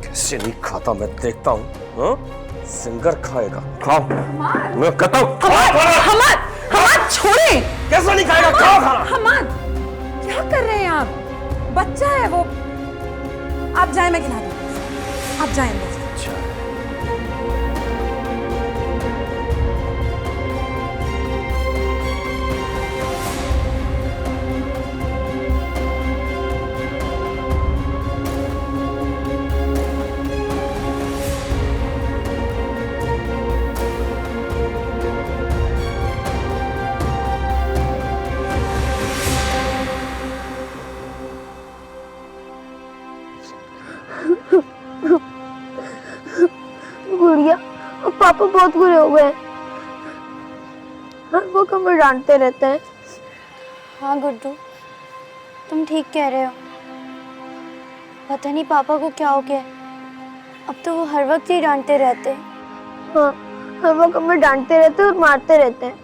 S4: कैसे नहीं खाता मैं देखता हूँ। हाँ? सिंगर खाएगा, खाओ। मैं कहता हूँ
S1: हमाद छोड़े।
S4: कैसा नहीं खाएगा? खाओ खाना।
S1: हमाद, क्या कर रहे हैं आप? बच्चा है वो। आप जाएं, मैं खिला दूँ। आप जाएं अंदर।
S2: गुड़िया, पापा बहुत बुरे हो गए। हर वो हमें डांटते रहते हैं। हाँ गुड्डू, तुम ठीक कह रहे हो। पता नहीं पापा को क्या हो गया, अब तो वो हर वक्त ही डांटते रहते हैं। हाँ, हर वक्त हमें डांटते रहते हैं और मारते रहते हैं।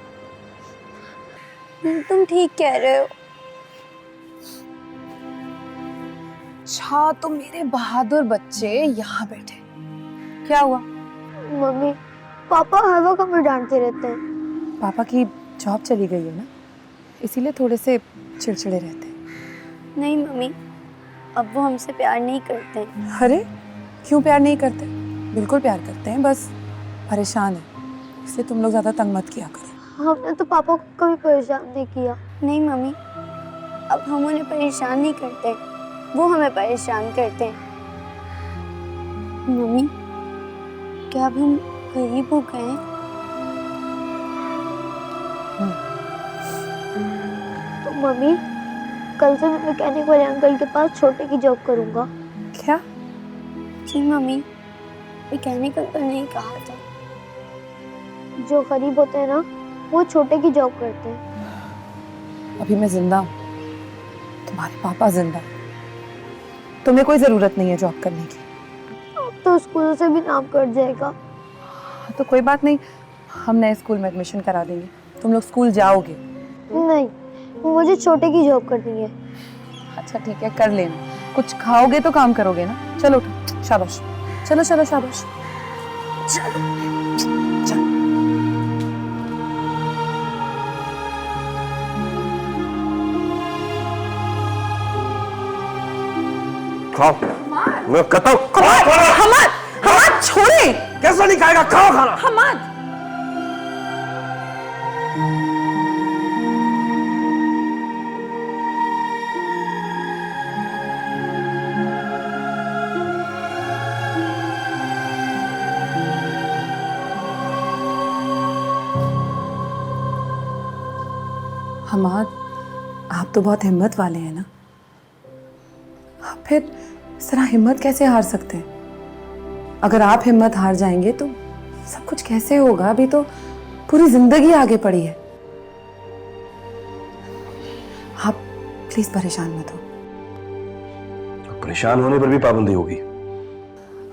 S2: तुम ठीक कह रहे हो।
S1: अच्छा, तो मेरे बहादुर बच्चे यहाँ बैठे, क्या हुआ?
S2: मम्मी, पापा हर वक्त हमें डांटते रहते हैं।
S1: पापा की जॉब चली गई है ना, इसीलिए थोड़े से चिड़चिड़े रहते हैं।
S2: नहीं मम्मी, अब वो हमसे प्यार नहीं करते।
S1: अरे क्यों प्यार नहीं करते? बिल्कुल प्यार करते हैं, बस परेशान है, इसलिए तुम लोग ज्यादा तंग मत किया करो।
S2: हमने तो पापा को कभी परेशान नहीं किया। नहीं मम्मी, अब हम उन्हें परेशान नहीं करते, वो हमें परेशान करते हैं। मम्मी, क्या अब हम गरीब हो गए हैं? तो मम्मी, कल से मैं मैकेनिक वाले अंकल के पास छोटे की जॉब करूंगा।
S1: क्या?
S2: जी मम्मी, मैकेनिक अंकल ने कहा था जो गरीब होते हैं ना, वो छोटे की जॉब करते हैं।
S1: अभी मैं जिंदा हूँ, तुम्हारे पापा जिंदा हैं, तुम्हें कोई जरूरत नहीं है जॉब करने की।
S2: अब तो स्कूल से भी नाम कट जाएगा।
S1: तो कोई बात नहीं, हम नए स्कूल में एडमिशन करा देंगे, तुम लोग स्कूल जाओगे।
S2: नहीं, मुझे छोटे की जॉब करनी है।
S1: अच्छा ठीक है, कर लेना, कुछ खाओगे तो काम करोगे ना। चलो उठो, शाबाश, चलो चलो शाबाश, चलो चलो।
S4: खाओ। मैं कहता हूँ
S1: हमाद छोड़े।
S4: कैसा नहीं खाएगा? खाओ खाना।
S1: हमाद, हमाद, आप तो बहुत हिम्मत वाले हैं ना, आप फिर इस तरह हिम्मत कैसे हार सकते हैं? अगर आप हिम्मत हार जाएंगे तो सब कुछ कैसे होगा? अभी तो पूरी जिंदगी आगे पड़ी है। आप प्लीज परेशान मत हो।
S4: परेशान होने पर भी पाबंदी होगी।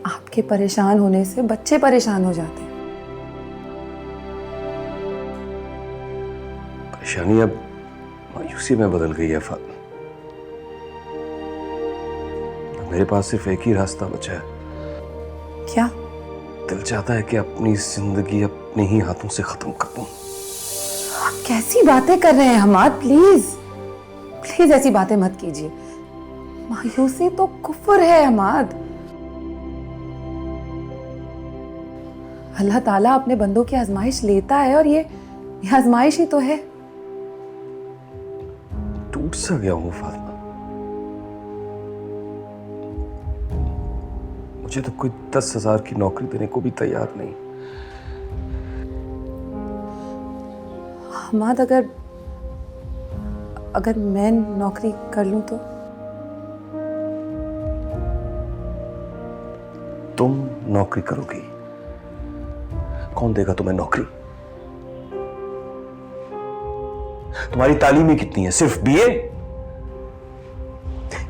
S1: आपके परेशान होने से बच्चे परेशान हो जाते हैं।
S4: परेशानी अब मायूसी में बदल गई है फातिमा। मेरे पास सिर्फ एक ही रास्ता बचा है।
S1: क्या?
S4: दिल चाहता है कि अपनी जिंदगी अपने ही हाथों से खत्म कर दूं।
S1: आप कैसी बातें कर रहे हैं हमाद? प्लीज प्लीज ऐसी बातें मत कीजिए। मायूसी तो कुफ्र है हमाद। अल्लाह ताला अपने बंदों की आजमाइश लेता है और ये आजमाइश ही तो है।
S4: टूट सा गया हूं फातिमा। मुझे तो कोई 10,000 की नौकरी देने को भी तैयार नहीं।
S1: हमाद, अगर मैं नौकरी कर लूं तो?
S4: तुम नौकरी करोगी? कौन देगा तुम्हें नौकरी? तुम्हारी तालीम कितनी है? सिर्फ बीए?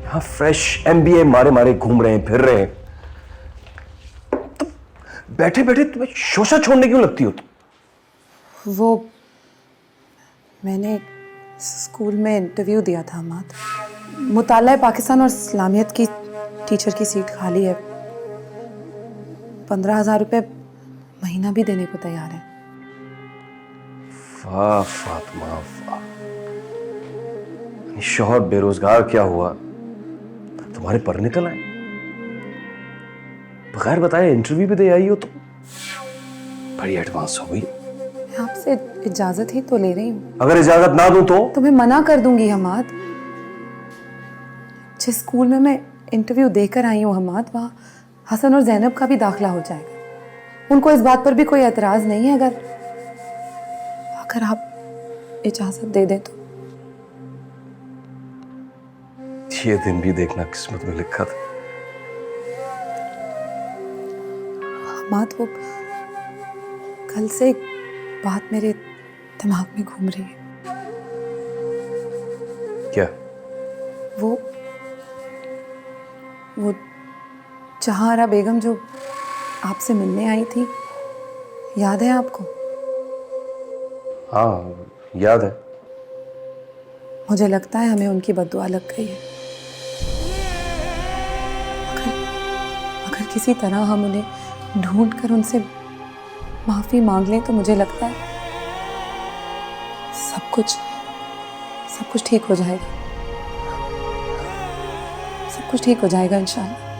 S4: यहां फ्रेश एमबीए मारे मारे घूम रहे हैं, फिर रहे हैं। तुम बैठे बैठे तुम्हें शोशा छोड़ने क्यों लगती हो तुम?
S1: वो मैंने स्कूल में इंटरव्यू दिया था हमाद। मुताल्ला पाकिस्तान और इस्लामियत की टीचर की सीट खाली है। 15,000 रुपए महीना भी देने को तैयार है।
S4: वाह फातिमा वाह। शौहर बेरोजगार क्या हुआ, तुम्हारे पर निकल आए। बगैर बताए इंटरव्यू भी दे आई हो तुम। बड़ी एडवांस हो गई।
S1: मैं आपसे इजाजत ही तो ले रही हूँ।
S4: अगर इजाजत ना दूं तो
S1: मैं मना कर दूंगी हमाद। जिस स्कूल में मैं इंटरव्यू देकर आई हूँ हमाद, वहाँ हसन और जैनब का भी दाखिला हो जाएगा। उनको इस बात पर भी कोई एतराज नहीं है अगर आप इजाजत दे दें तो।
S4: ये दिन भी देखना किस्मत में लिखा था।
S1: हमाद, वो कल से एक बात मेरे दिमाग में घूम रही है।
S4: क्या?
S1: वो जहांरा बेगम जो आपसे मिलने आई थी, याद है आपको?
S4: हाँ याद है।
S1: मुझे लगता है हमें उनकी बद्दुआ लग गई है। अगर किसी तरह हम उन्हें ढूंढ कर उनसे माफी मांग लें तो मुझे लगता है सब कुछ ठीक हो जाएगा। सब कुछ ठीक हो जाएगा इंशाल्लाह।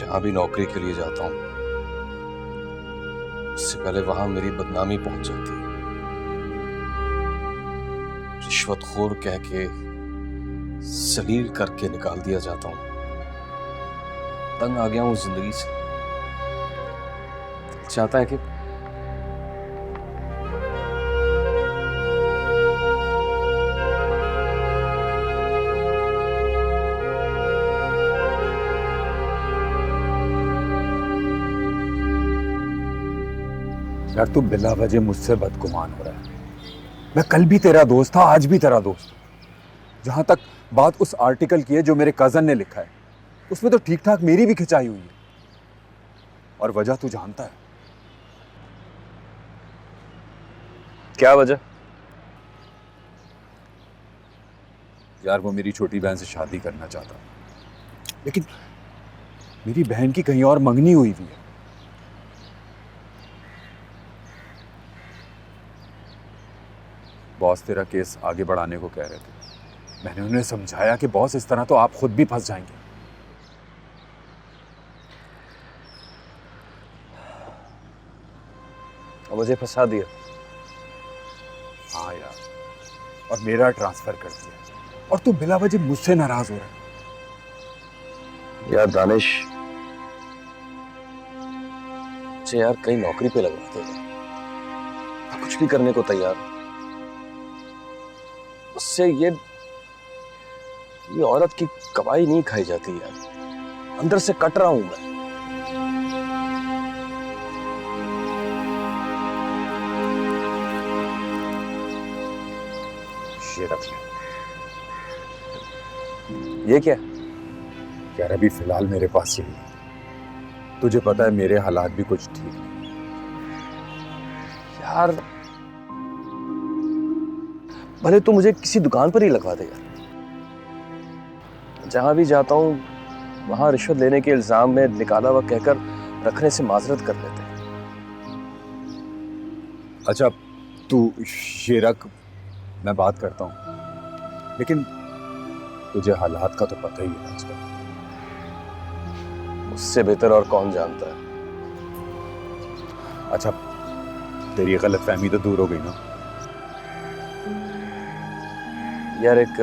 S4: जहां भी नौकरी के लिए जाता हूं, उससे पहले वहां मेरी बदनामी पहुंच जाती है। रिश्वतखोर कह के, जलील करके निकाल दिया जाता हूं। तंग आ गया हूं जिंदगी से। चाहता है कि
S10: यार तू बिला वजह मुझसे बदगुमान हो रहा है। मैं कल भी तेरा दोस्त था, आज भी तेरा दोस्त हूं। जहां तक बात उस आर्टिकल की है जो मेरे कजन ने लिखा है, उसमें तो ठीक ठाक मेरी भी खिंचाई हुई है। और वजह तू जानता है
S4: क्या वजह?
S10: यार वो मेरी छोटी बहन से शादी करना चाहता, लेकिन मेरी बहन की कहीं और मंगनी हुई है। बॉस तेरा केस आगे बढ़ाने को कह रहे थे। मैंने उन्हें समझाया कि बॉस इस तरह तो आप खुद भी फंस जाएंगे।
S4: और मुझे फंसा दिया।
S10: हाँ यार, और मेरा ट्रांसफर कर दिया। और तू बिला वजह मुझसे नाराज हो रहा है।
S4: यार दानिश, मुझे यार कहीं नौकरी पे लगवाते हैं, कुछ भी करने को तैयार। उससे ये औरत की कमाई नहीं खाई जाती यार, अंदर से कट रहा हूं मैं।
S10: ये रख ले।
S4: ये क्या?
S10: यार अभी फिलहाल मेरे पास यही है। तुझे पता है मेरे हालात भी कुछ ठीक नहीं।
S4: यार भले तू मुझे किसी दुकान पर ही लगवा दे यार, जहां भी जाता हूं वहां रिश्वत लेने के इल्जाम में निकाला हुआ कहकर रखने से माजरत कर लेते हैं।
S10: अच्छा तू ये रख, मैं बात करता हूँ, लेकिन तुझे हालात का तो पता ही है आजकल।
S4: उससे बेहतर और कौन जानता है।
S10: अच्छा तेरी गलतफहमी तो दूर हो गई ना?
S4: यार एक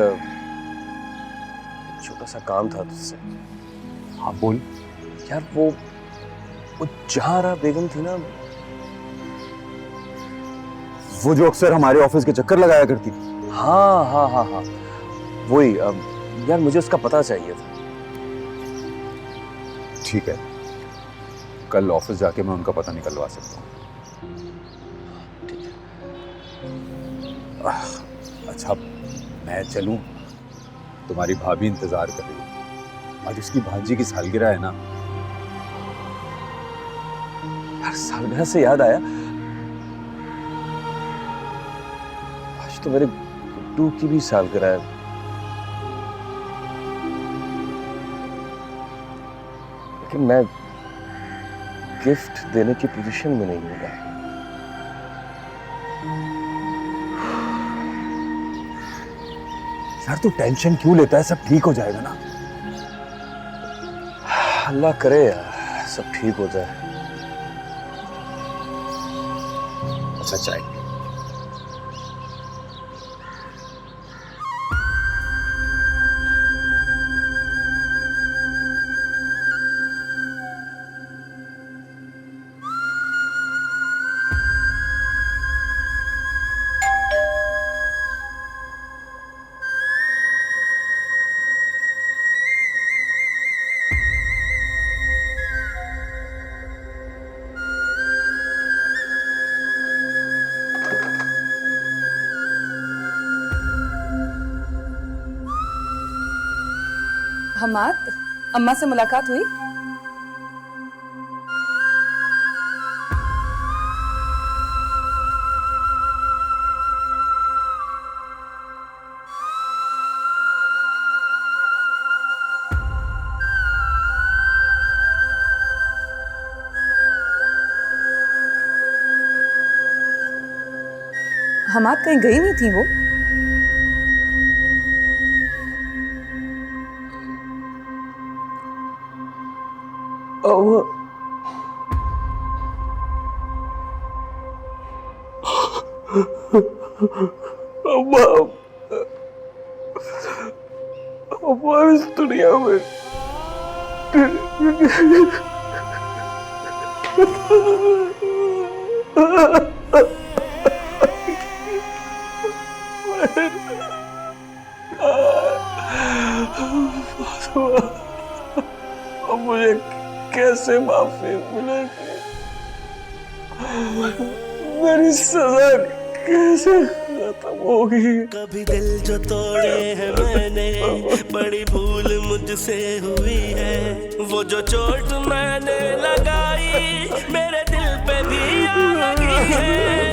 S4: छोटा सा काम था तुझसे।
S10: हाँ बोल।
S4: यार वो जहारा बेगम थी ना,
S10: वो जो अक्सर हमारे ऑफिस के चक्कर लगाया करती थी।
S4: हाँ हाँ हाँ हाँ वही। यार मुझे उसका पता चाहिए था।
S10: ठीक है, कल ऑफिस जाके मैं उनका पता निकलवा सकता हूँ।
S4: ठीक है।
S10: अच्छा मैं चलूं? तुम्हारी भाभी इंतजार कर रही है, आज उसकी भांजी की सालगिरह है ना।
S4: यार सालगिरह से याद आया, आज तो मेरे गुड्डू की भी सालगिरह है। लेकिन मैं गिफ्ट देने की पोजीशन में नहीं हूं।
S10: यार तू टेंशन क्यों लेता है, सब ठीक हो जाएगा ना।
S4: अल्लाह करे यार सब ठीक हो जाए।
S10: अच्छा चाय।
S1: हमाद, अम्मा से मुलाकात हुई? हमाद कहीं गई नहीं थी वो?
S4: अम्मा इस दुनिया में अब मुझे कैसे माफी मिलेगी? मेरी सजा कैसे खत्म होगी?
S11: कभी दिल जो तोड़े हैं मैंने, बड़ी भूल मुझसे हुई है। वो जो चोट मैंने लगाई मेरे दिल पे भी आ लगी है।